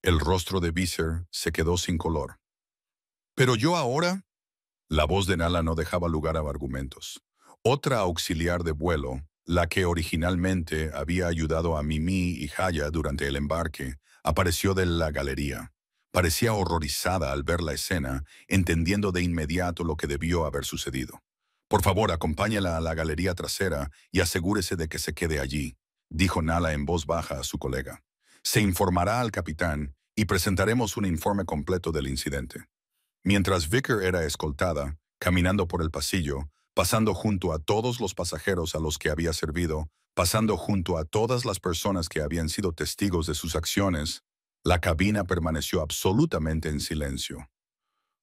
El rostro de Visser se quedó sin color. ¿Pero yo ahora? La voz de Nala no dejaba lugar a argumentos. Otra auxiliar de vuelo, la que originalmente había ayudado a Mimi y Haya durante el embarque, apareció de la galería. Parecía horrorizada al ver la escena, entendiendo de inmediato lo que debió haber sucedido. Por favor, acompáñela a la galería trasera y asegúrese de que se quede allí, dijo Nala en voz baja a su colega. Se informará al capitán y presentaremos un informe completo del incidente. Mientras Vicker era escoltada, caminando por el pasillo, pasando junto a todos los pasajeros a los que había servido, pasando junto a todas las personas que habían sido testigos de sus acciones, la cabina permaneció absolutamente en silencio.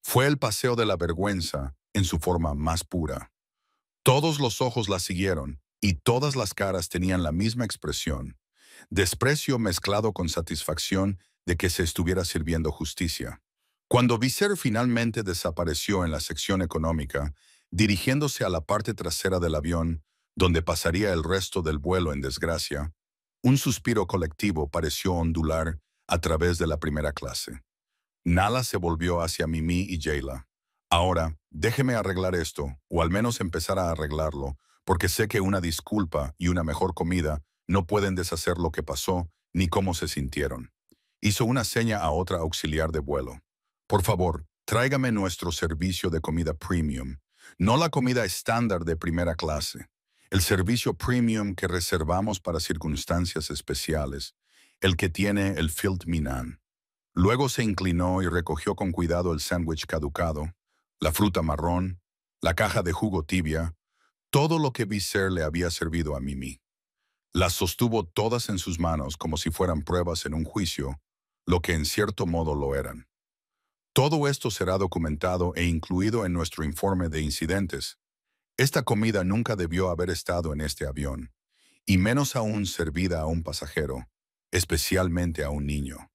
Fue el paseo de la vergüenza en su forma más pura. Todos los ojos la siguieron y todas las caras tenían la misma expresión, desprecio mezclado con satisfacción de que se estuviera sirviendo justicia. Cuando Visser finalmente desapareció en la sección económica, dirigiéndose a la parte trasera del avión, donde pasaría el resto del vuelo en desgracia, un suspiro colectivo pareció ondular a través de la primera clase. Nala se volvió hacia Mimi y Jayla. Ahora, déjeme arreglar esto, o al menos empezar a arreglarlo, porque sé que una disculpa y una mejor comida no pueden deshacer lo que pasó ni cómo se sintieron. Hizo una seña a otra auxiliar de vuelo. Por favor, tráigame nuestro servicio de comida premium, no la comida estándar de primera clase. El servicio premium que reservamos para circunstancias especiales, el que tiene el Filt Minan. Luego se inclinó y recogió con cuidado el sándwich caducado, la fruta marrón, la caja de jugo tibia, todo lo que Visser le había servido a Mimi. Las sostuvo todas en sus manos como si fueran pruebas en un juicio, lo que en cierto modo lo eran. Todo esto será documentado e incluido en nuestro informe de incidentes. Esta comida nunca debió haber estado en este avión, y menos aún servida a un pasajero, especialmente a un niño.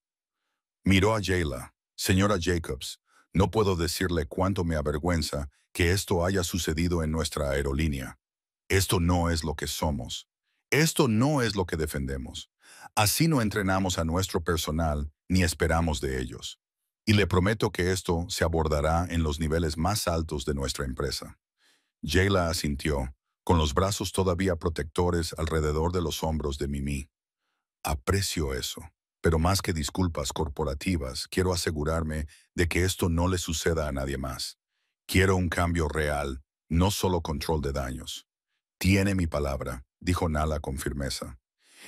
Miró a Jayla. Señora Jacobs, no puedo decirle cuánto me avergüenza que esto haya sucedido en nuestra aerolínea. Esto no es lo que somos. Esto no es lo que defendemos. Así no entrenamos a nuestro personal ni esperamos de ellos. Y le prometo que esto se abordará en los niveles más altos de nuestra empresa. Jayla asintió, con los brazos todavía protectores alrededor de los hombros de Mimi. Aprecio eso, pero más que disculpas corporativas, quiero asegurarme de que esto no le suceda a nadie más. Quiero un cambio real, no solo control de daños. Tiene mi palabra, dijo Nala con firmeza.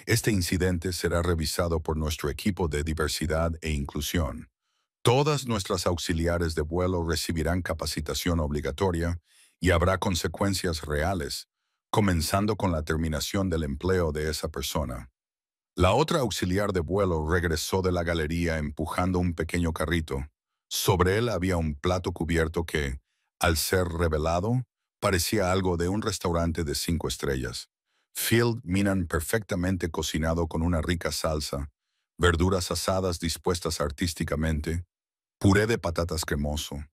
Este incidente será revisado por nuestro equipo de diversidad e inclusión. Todas nuestras auxiliares de vuelo recibirán capacitación obligatoria y habrá consecuencias reales, comenzando con la terminación del empleo de esa persona. La otra auxiliar de vuelo regresó de la galería empujando un pequeño carrito. Sobre él había un plato cubierto que, al ser revelado, parecía algo de un restaurante de 5 estrellas. Field Minan perfectamente cocinado con una rica salsa, verduras asadas dispuestas artísticamente, puré de patatas cremoso,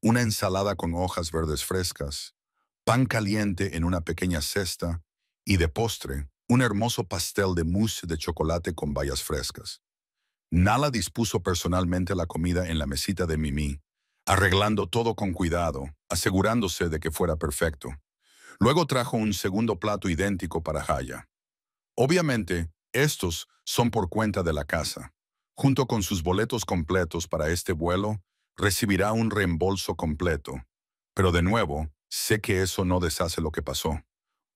una ensalada con hojas verdes frescas, pan caliente en una pequeña cesta y de postre, un hermoso pastel de mousse de chocolate con bayas frescas. Nala dispuso personalmente la comida en la mesita de Mimi, arreglando todo con cuidado, asegurándose de que fuera perfecto. Luego trajo un segundo plato idéntico para Haya. Obviamente, estos son por cuenta de la casa. Junto con sus boletos completos para este vuelo, recibirá un reembolso completo. Pero de nuevo, sé que eso no deshace lo que pasó.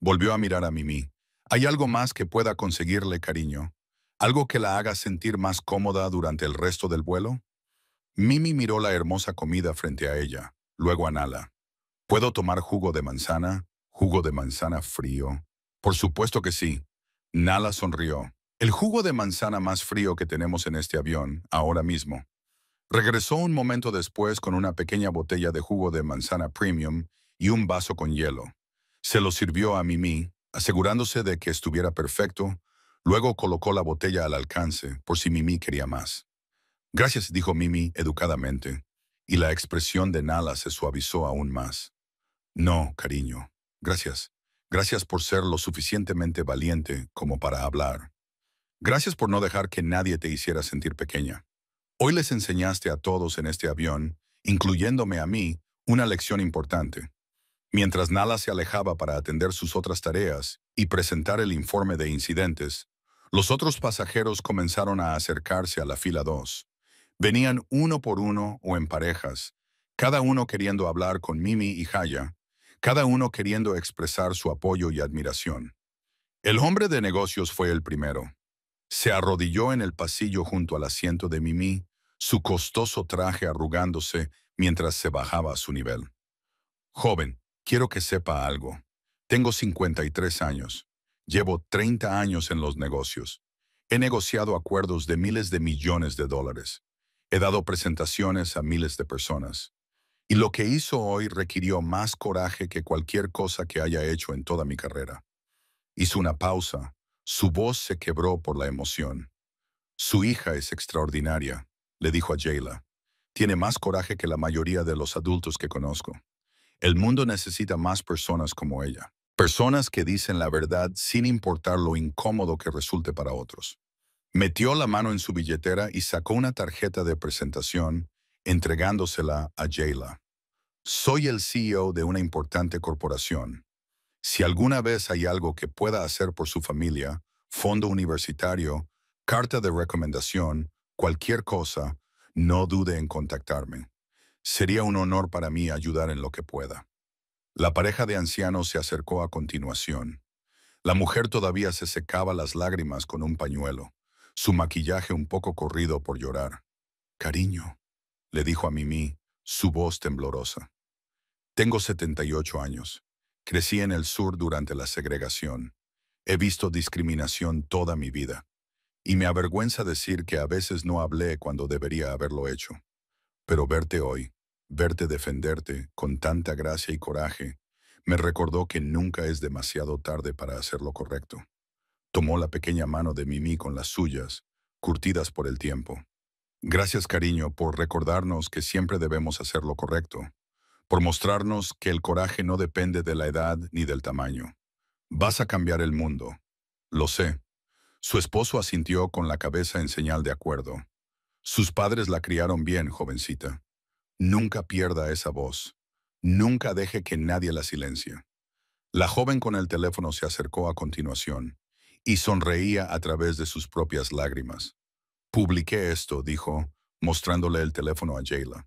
Volvió a mirar a Mimi. ¿Hay algo más que pueda conseguirle, cariño? ¿Algo que la haga sentir más cómoda durante el resto del vuelo? Mimi miró la hermosa comida frente a ella, luego a Nala. ¿Puedo tomar jugo de manzana? ¿Jugo de manzana frío? Por supuesto que sí. Nala sonrió. El jugo de manzana más frío que tenemos en este avión, ahora mismo. Regresó un momento después con una pequeña botella de jugo de manzana premium y un vaso con hielo. Se lo sirvió a Mimi, Asegurándose de que estuviera perfecto, luego colocó la botella al alcance por si Mimi quería más. Gracias, dijo Mimi educadamente, y la expresión de Nala se suavizó aún más. No, cariño. Gracias. Gracias por ser lo suficientemente valiente como para hablar. Gracias por no dejar que nadie te hiciera sentir pequeña. Hoy les enseñaste a todos en este avión, incluyéndome a mí, una lección importante. Mientras Nala se alejaba para atender sus otras tareas y presentar el informe de incidentes, los otros pasajeros comenzaron a acercarse a la fila 2. Venían uno por uno o en parejas, cada uno queriendo hablar con Mimi y Haya, cada uno queriendo expresar su apoyo y admiración. El hombre de negocios fue el primero. Se arrodilló en el pasillo junto al asiento de Mimi, su costoso traje arrugándose mientras se bajaba a su nivel. Joven, quiero que sepa algo. Tengo 53 años. Llevo 30 años en los negocios. He negociado acuerdos de miles de millones de dólares. He dado presentaciones a miles de personas. Y lo que hizo hoy requirió más coraje que cualquier cosa que haya hecho en toda mi carrera. Hizo una pausa. Su voz se quebró por la emoción. Su hija es extraordinaria, le dijo a Jayla. Tiene más coraje que la mayoría de los adultos que conozco. El mundo necesita más personas como ella. Personas que dicen la verdad sin importar lo incómodo que resulte para otros. Metió la mano en su billetera y sacó una tarjeta de presentación, entregándosela a Jayla. Soy el CEO de una importante corporación. Si alguna vez hay algo que pueda hacer por su familia, fondo universitario, carta de recomendación, cualquier cosa, no dude en contactarme. Sería un honor para mí ayudar en lo que pueda. La pareja de ancianos se acercó a continuación. La mujer todavía se secaba las lágrimas con un pañuelo, su maquillaje un poco corrido por llorar. Cariño, le dijo a Mimi, su voz temblorosa. Tengo 78 años. Crecí en el sur durante la segregación. He visto discriminación toda mi vida. Y me avergüenza decir que a veces no hablé cuando debería haberlo hecho. Pero verte hoy, verte defenderte con tanta gracia y coraje, me recordó que nunca es demasiado tarde para hacer lo correcto. Tomó la pequeña mano de Mimi con las suyas, curtidas por el tiempo. Gracias, cariño, por recordarnos que siempre debemos hacer lo correcto, por mostrarnos que el coraje no depende de la edad ni del tamaño. Vas a cambiar el mundo. Lo sé. Su esposo asintió con la cabeza en señal de acuerdo. Sus padres la criaron bien, jovencita. Nunca pierda esa voz. Nunca deje que nadie la silencie. La joven con el teléfono se acercó a continuación y sonreía a través de sus propias lágrimas. Publiqué esto, dijo, mostrándole el teléfono a Jayla.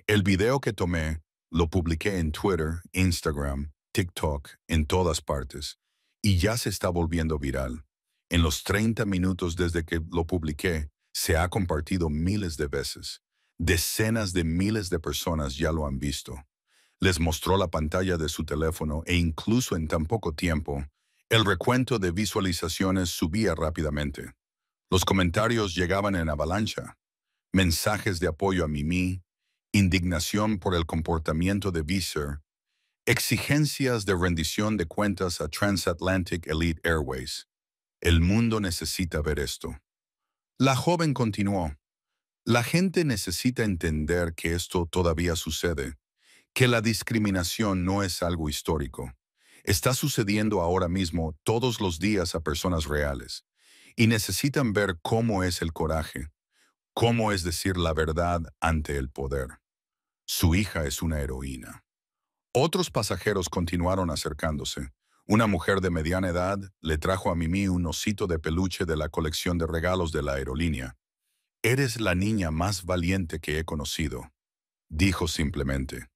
El video que tomé lo publiqué en Twitter, Instagram, TikTok, en todas partes, y ya se está volviendo viral. En los 30 minutos desde que lo publiqué, se ha compartido miles de veces. Decenas de miles de personas ya lo han visto. Les mostró la pantalla de su teléfono e incluso en tan poco tiempo, el recuento de visualizaciones subía rápidamente. Los comentarios llegaban en avalancha. Mensajes de apoyo a Mimi, indignación por el comportamiento de Visser, exigencias de rendición de cuentas a Transatlantic Elite Airways. El mundo necesita ver esto. La joven continuó. La gente necesita entender que esto todavía sucede, que la discriminación no es algo histórico. Está sucediendo ahora mismo todos los días a personas reales, y necesitan ver cómo es el coraje, cómo es decir la verdad ante el poder. Su hija es una heroína. Otros pasajeros continuaron acercándose. Una mujer de mediana edad le trajo a Mimi un osito de peluche de la colección de regalos de la aerolínea. Eres la niña más valiente que he conocido, dijo simplemente.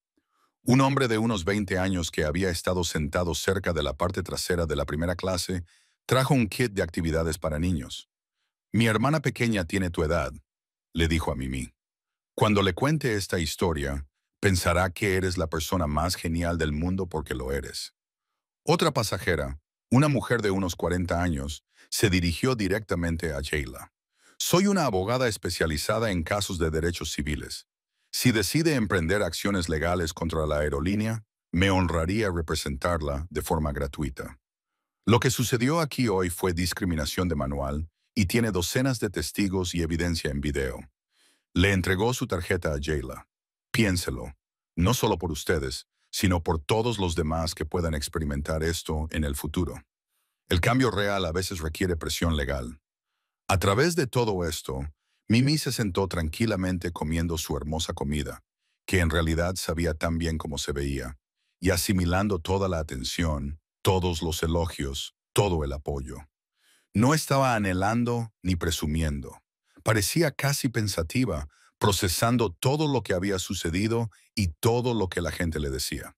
Un hombre de unos 20 años que había estado sentado cerca de la parte trasera de la primera clase trajo un kit de actividades para niños. Mi hermana pequeña tiene tu edad, le dijo a Mimi. Cuando le cuente esta historia, pensará que eres la persona más genial del mundo porque lo eres. Otra pasajera, una mujer de unos 40 años, se dirigió directamente a Jayla. Soy una abogada especializada en casos de derechos civiles. Si decide emprender acciones legales contra la aerolínea, me honraría representarla de forma gratuita. Lo que sucedió aquí hoy fue discriminación de manual y tiene docenas de testigos y evidencia en video. Le entregó su tarjeta a Jayla. Piénselo, no solo por ustedes, sino por todos los demás que puedan experimentar esto en el futuro. El cambio real a veces requiere presión legal. A través de todo esto, Mimi se sentó tranquilamente comiendo su hermosa comida, que en realidad sabía tan bien como se veía, y asimilando toda la atención, todos los elogios, todo el apoyo. No estaba anhelando ni presumiendo. Parecía casi pensativa, procesando todo lo que había sucedido y todo lo que la gente le decía.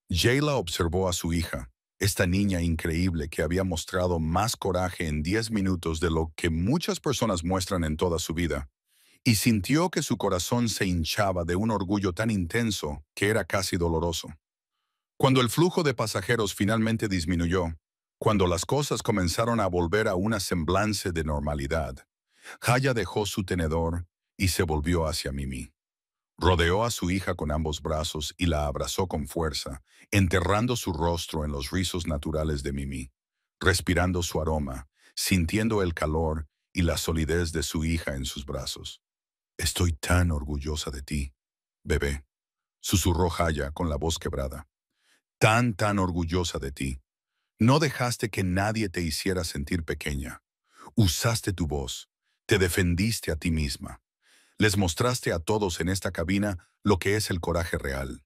Jayla observó a su hija, esta niña increíble que había mostrado más coraje en 10 minutos de lo que muchas personas muestran en toda su vida, y sintió que su corazón se hinchaba de un orgullo tan intenso que era casi doloroso. Cuando el flujo de pasajeros finalmente disminuyó, cuando las cosas comenzaron a volver a una semblanza de normalidad, Haya dejó su tenedor y se volvió hacia Mimi. Rodeó a su hija con ambos brazos y la abrazó con fuerza, enterrando su rostro en los rizos naturales de Mimi, respirando su aroma, sintiendo el calor y la solidez de su hija en sus brazos. «Estoy tan orgullosa de ti, bebé», susurró Haya con la voz quebrada. Tan orgullosa de ti. No dejaste que nadie te hiciera sentir pequeña. Usaste tu voz, te defendiste a ti misma. Les mostraste a todos en esta cabina lo que es el coraje real.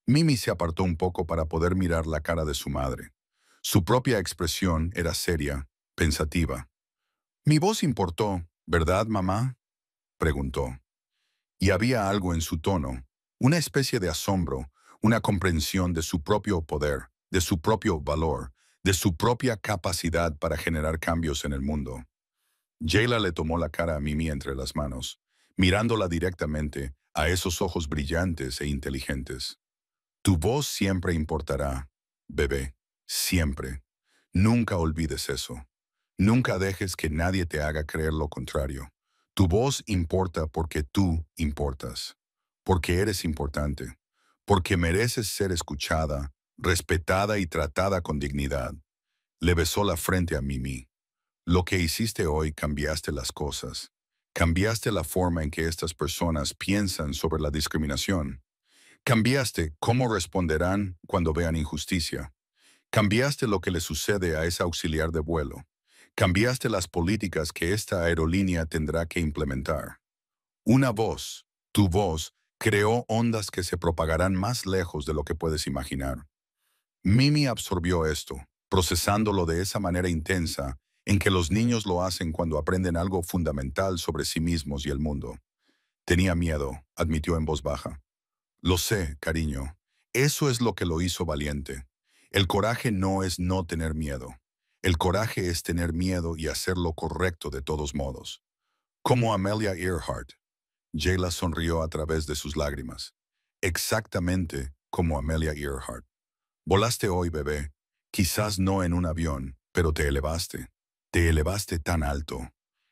Mimi se apartó un poco para poder mirar la cara de su madre. Su propia expresión era seria, pensativa. «Mi voz importó, ¿verdad, mamá?», preguntó. Y había algo en su tono, una especie de asombro, una comprensión de su propio poder, de su propio valor, de su propia capacidad para generar cambios en el mundo. Jayla le tomó la cara a Mimi entre las manos, mirándola directamente a esos ojos brillantes e inteligentes. «Tu voz siempre importará, bebé, siempre. Nunca olvides eso. Nunca dejes que nadie te haga creer lo contrario. Tu voz importa porque tú importas, porque eres importante, porque mereces ser escuchada, respetada y tratada con dignidad». Le besó la frente a Mimi. «Lo que hiciste hoy cambiaste las cosas. Cambiaste la forma en que estas personas piensan sobre la discriminación. Cambiaste cómo responderán cuando vean injusticia. Cambiaste lo que le sucede a ese auxiliar de vuelo. Cambiaste las políticas que esta aerolínea tendrá que implementar. Una voz, tu voz, creó ondas que se propagarán más lejos de lo que puedes imaginar». Mimi absorbió esto, procesándolo de esa manera intensa en que los niños lo hacen cuando aprenden algo fundamental sobre sí mismos y el mundo. «Tenía miedo», admitió en voz baja. «Lo sé, cariño. Eso es lo que lo hizo valiente. El coraje no es no tener miedo. El coraje es tener miedo y hacer lo correcto de todos modos». Como Amelia Earhart. Jayla sonrió a través de sus lágrimas. «Exactamente como Amelia Earhart. Volaste hoy, bebé. Quizás no en un avión, pero te elevaste. Te elevaste tan alto».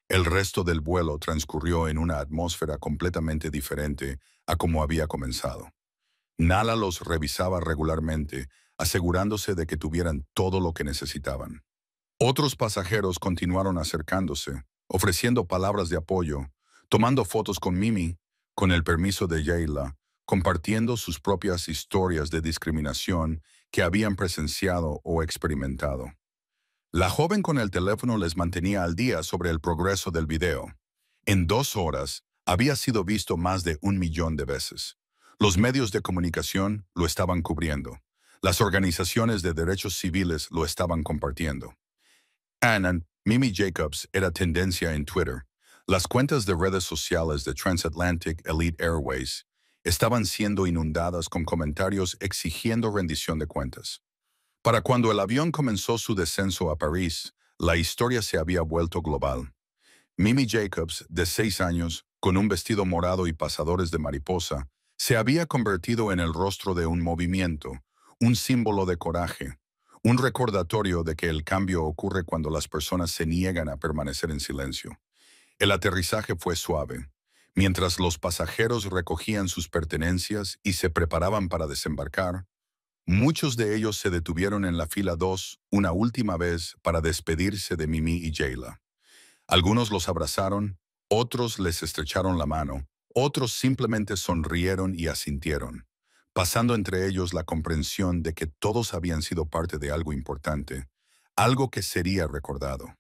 El resto del vuelo transcurrió en una atmósfera completamente diferente a como había comenzado. Nala los revisaba regularmente, asegurándose de que tuvieran todo lo que necesitaban. Otros pasajeros continuaron acercándose, ofreciendo palabras de apoyo, tomando fotos con Mimi, con el permiso de Jayla, compartiendo sus propias historias de discriminación que habían presenciado o experimentado. La joven con el teléfono les mantenía al día sobre el progreso del video. En 2 horas, había sido visto más de 1 millón de veces. Los medios de comunicación lo estaban cubriendo. Las organizaciones de derechos civiles lo estaban compartiendo. Annan, Mimi Jacobs era tendencia en Twitter. Las cuentas de redes sociales de Transatlantic Elite Airways estaban siendo inundadas con comentarios exigiendo rendición de cuentas. Para cuando el avión comenzó su descenso a París, la historia se había vuelto global. Mimi Jacobs, de 6 años, con un vestido morado y pasadores de mariposa, se había convertido en el rostro de un movimiento, un símbolo de coraje, un recordatorio de que el cambio ocurre cuando las personas se niegan a permanecer en silencio. El aterrizaje fue suave. Mientras los pasajeros recogían sus pertenencias y se preparaban para desembarcar, Muchos de ellos se detuvieron en la fila 2 una última vez para despedirse de Mimi y Jayla. Algunos los abrazaron, otros les estrecharon la mano, otros simplemente sonrieron y asintieron, pasando entre ellos la comprensión de que todos habían sido parte de algo importante, algo que sería recordado.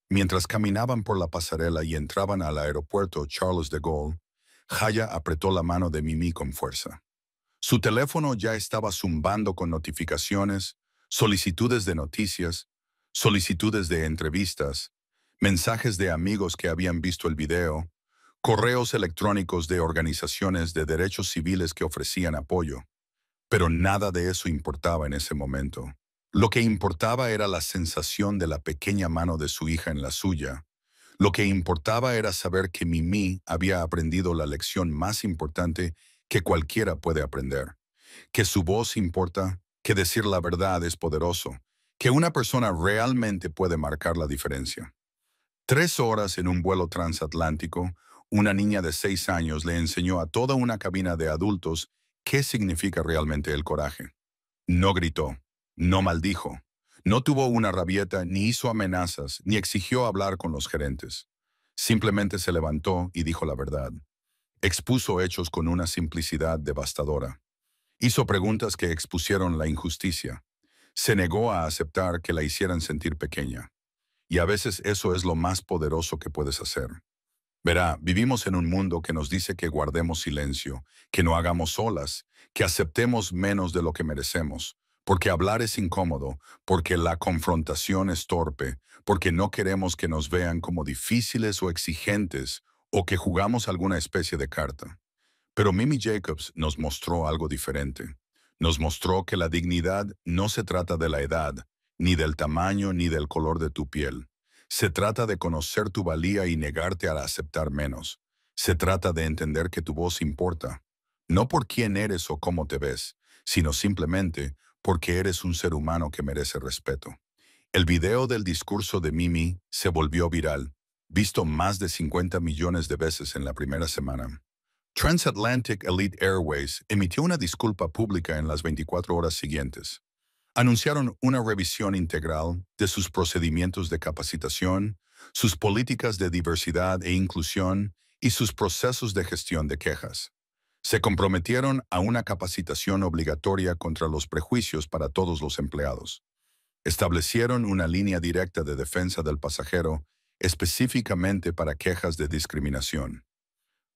Mientras caminaban por la pasarela y entraban al aeropuerto Charles de Gaulle, Haya apretó la mano de Mimi con fuerza. Su teléfono ya estaba zumbando con notificaciones, solicitudes de noticias, solicitudes de entrevistas, mensajes de amigos que habían visto el video, correos electrónicos de organizaciones de derechos civiles que ofrecían apoyo. Pero nada de eso importaba en ese momento. Lo que importaba era la sensación de la pequeña mano de su hija en la suya. Lo que importaba era saber que Mimi había aprendido la lección más importante que cualquiera puede aprender, que su voz importa, que decir la verdad es poderoso, que una persona realmente puede marcar la diferencia. 3 horas en un vuelo transatlántico, una niña de 6 años le enseñó a toda una cabina de adultos qué significa realmente el coraje. No gritó, no maldijo, no tuvo una rabieta, ni hizo amenazas, ni exigió hablar con los gerentes. Simplemente se levantó y dijo la verdad. Expuso hechos con una simplicidad devastadora. Hizo preguntas que expusieron la injusticia. Se negó a aceptar que la hicieran sentir pequeña. Y a veces eso es lo más poderoso que puedes hacer. Verá, vivimos en un mundo que nos dice que guardemos silencio, que no hagamos olas, que aceptemos menos de lo que merecemos, porque hablar es incómodo, porque la confrontación es torpe, porque no queremos que nos vean como difíciles o exigentes o que jugamos alguna especie de carta. Pero Mimi Jacobs nos mostró algo diferente. Nos mostró que la dignidad no se trata de la edad, ni del tamaño, ni del color de tu piel. Se trata de conocer tu valía y negarte a aceptar menos. Se trata de entender que tu voz importa, no por quién eres o cómo te ves, sino simplemente porque eres un ser humano que merece respeto. El video del discurso de Mimi se volvió viral, visto más de 50 millones de veces en la primera semana. Transatlantic Elite Airways emitió una disculpa pública en las 24 horas siguientes. Anunciaron una revisión integral de sus procedimientos de capacitación, sus políticas de diversidad e inclusión y sus procesos de gestión de quejas. Se comprometieron a una capacitación obligatoria contra los prejuicios para todos los empleados. Establecieron una línea directa de defensa del pasajero específicamente para quejas de discriminación.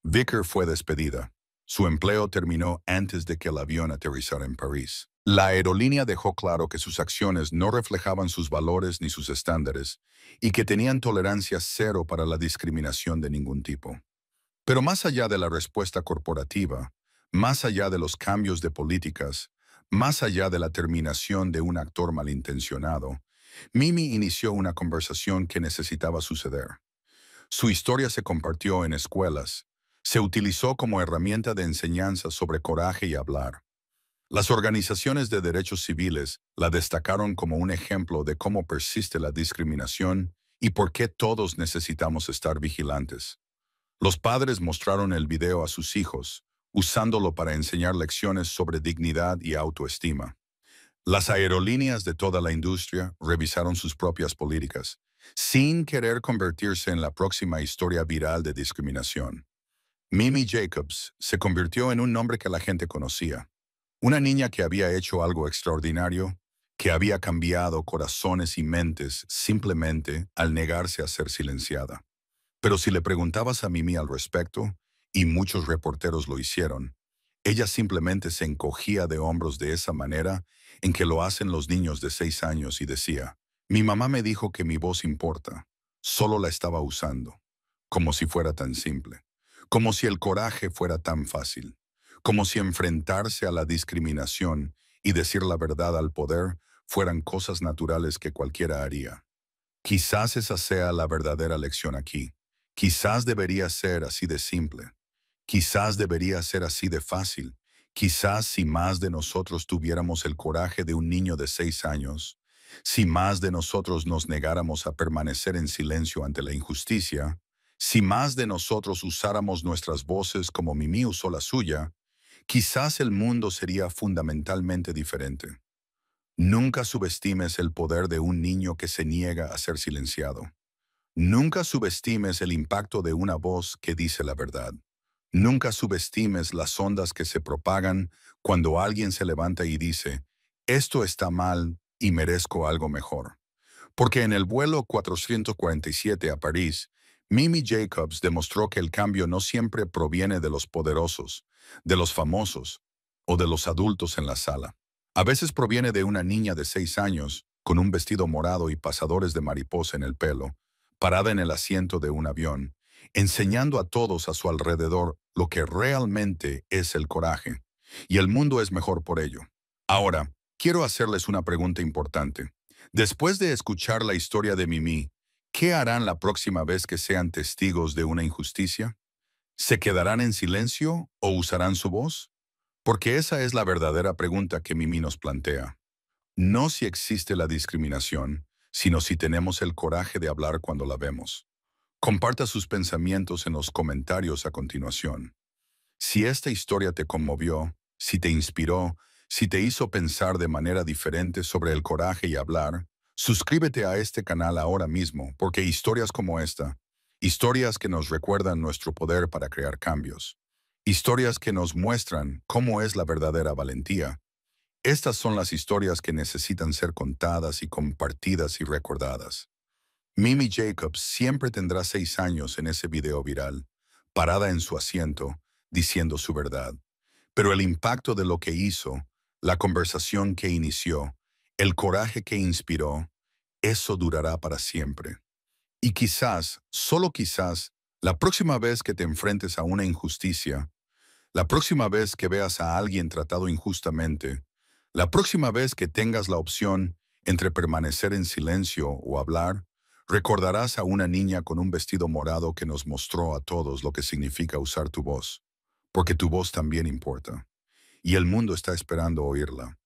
Vicker fue despedida. Su empleo terminó antes de que el avión aterrizara en París. La aerolínea dejó claro que sus acciones no reflejaban sus valores ni sus estándares y que tenían tolerancia cero para la discriminación de ningún tipo. Pero más allá de la respuesta corporativa, más allá de los cambios de políticas, más allá de la terminación de un actor malintencionado, Mimi inició una conversación que necesitaba suceder. Su historia se compartió en escuelas, se utilizó como herramienta de enseñanza sobre coraje y hablar. Las organizaciones de derechos civiles la destacaron como un ejemplo de cómo persiste la discriminación y por qué todos necesitamos estar vigilantes. Los padres mostraron el video a sus hijos, usándolo para enseñar lecciones sobre dignidad y autoestima. Las aerolíneas de toda la industria revisaron sus propias políticas, sin querer convertirse en la próxima historia viral de discriminación. Mimi Jacobs se convirtió en un nombre que la gente conocía. Una niña que había hecho algo extraordinario, que había cambiado corazones y mentes simplemente al negarse a ser silenciada. Pero si le preguntabas a Mimi al respecto, y muchos reporteros lo hicieron, ella simplemente se encogía de hombros de esa manera en que lo hacen los niños de 6 años y decía, mi mamá me dijo que mi voz importa, solo la estaba usando, como si fuera tan simple, como si el coraje fuera tan fácil, como si enfrentarse a la discriminación y decir la verdad al poder fueran cosas naturales que cualquiera haría. Quizás esa sea la verdadera lección aquí. Quizás debería ser así de simple. Quizás debería ser así de fácil. Quizás si más de nosotros tuviéramos el coraje de un niño de 6 años, si más de nosotros nos negáramos a permanecer en silencio ante la injusticia, si más de nosotros usáramos nuestras voces como Mimi usó la suya, quizás el mundo sería fundamentalmente diferente. Nunca subestimes el poder de un niño que se niega a ser silenciado. Nunca subestimes el impacto de una voz que dice la verdad. Nunca subestimes las ondas que se propagan cuando alguien se levanta y dice, esto está mal y merezco algo mejor. Porque en el vuelo 447 a París, Mimi Jacobs demostró que el cambio no siempre proviene de los poderosos, de los famosos o de los adultos en la sala. A veces proviene de una niña de 6 años, con un vestido morado y pasadores de mariposa en el pelo, parada en el asiento de un avión, enseñando a todos a su alrededor lo que realmente es el coraje. Y el mundo es mejor por ello. Ahora, quiero hacerles una pregunta importante. Después de escuchar la historia de Mimi, ¿qué harán la próxima vez que sean testigos de una injusticia? ¿Se quedarán en silencio o usarán su voz? Porque esa es la verdadera pregunta que Mimi nos plantea. No si existe la discriminación, sino si tenemos el coraje de hablar cuando la vemos. Comparta sus pensamientos en los comentarios a continuación. Si esta historia te conmovió, si te inspiró, si te hizo pensar de manera diferente sobre el coraje y hablar, suscríbete a este canal ahora mismo, porque historias como esta, historias que nos recuerdan nuestro poder para crear cambios, historias que nos muestran cómo es la verdadera valentía, estas son las historias que necesitan ser contadas y compartidas y recordadas. Mimi Jacobs siempre tendrá 6 años en ese video viral, parada en su asiento, diciendo su verdad. Pero el impacto de lo que hizo, la conversación que inició, el coraje que inspiró, eso durará para siempre. Y quizás, solo quizás, la próxima vez que te enfrentes a una injusticia, la próxima vez que veas a alguien tratado injustamente, la próxima vez que tengas la opción entre permanecer en silencio o hablar, recordarás a una niña con un vestido morado que nos mostró a todos lo que significa usar tu voz, porque tu voz también importa, y el mundo está esperando oírla.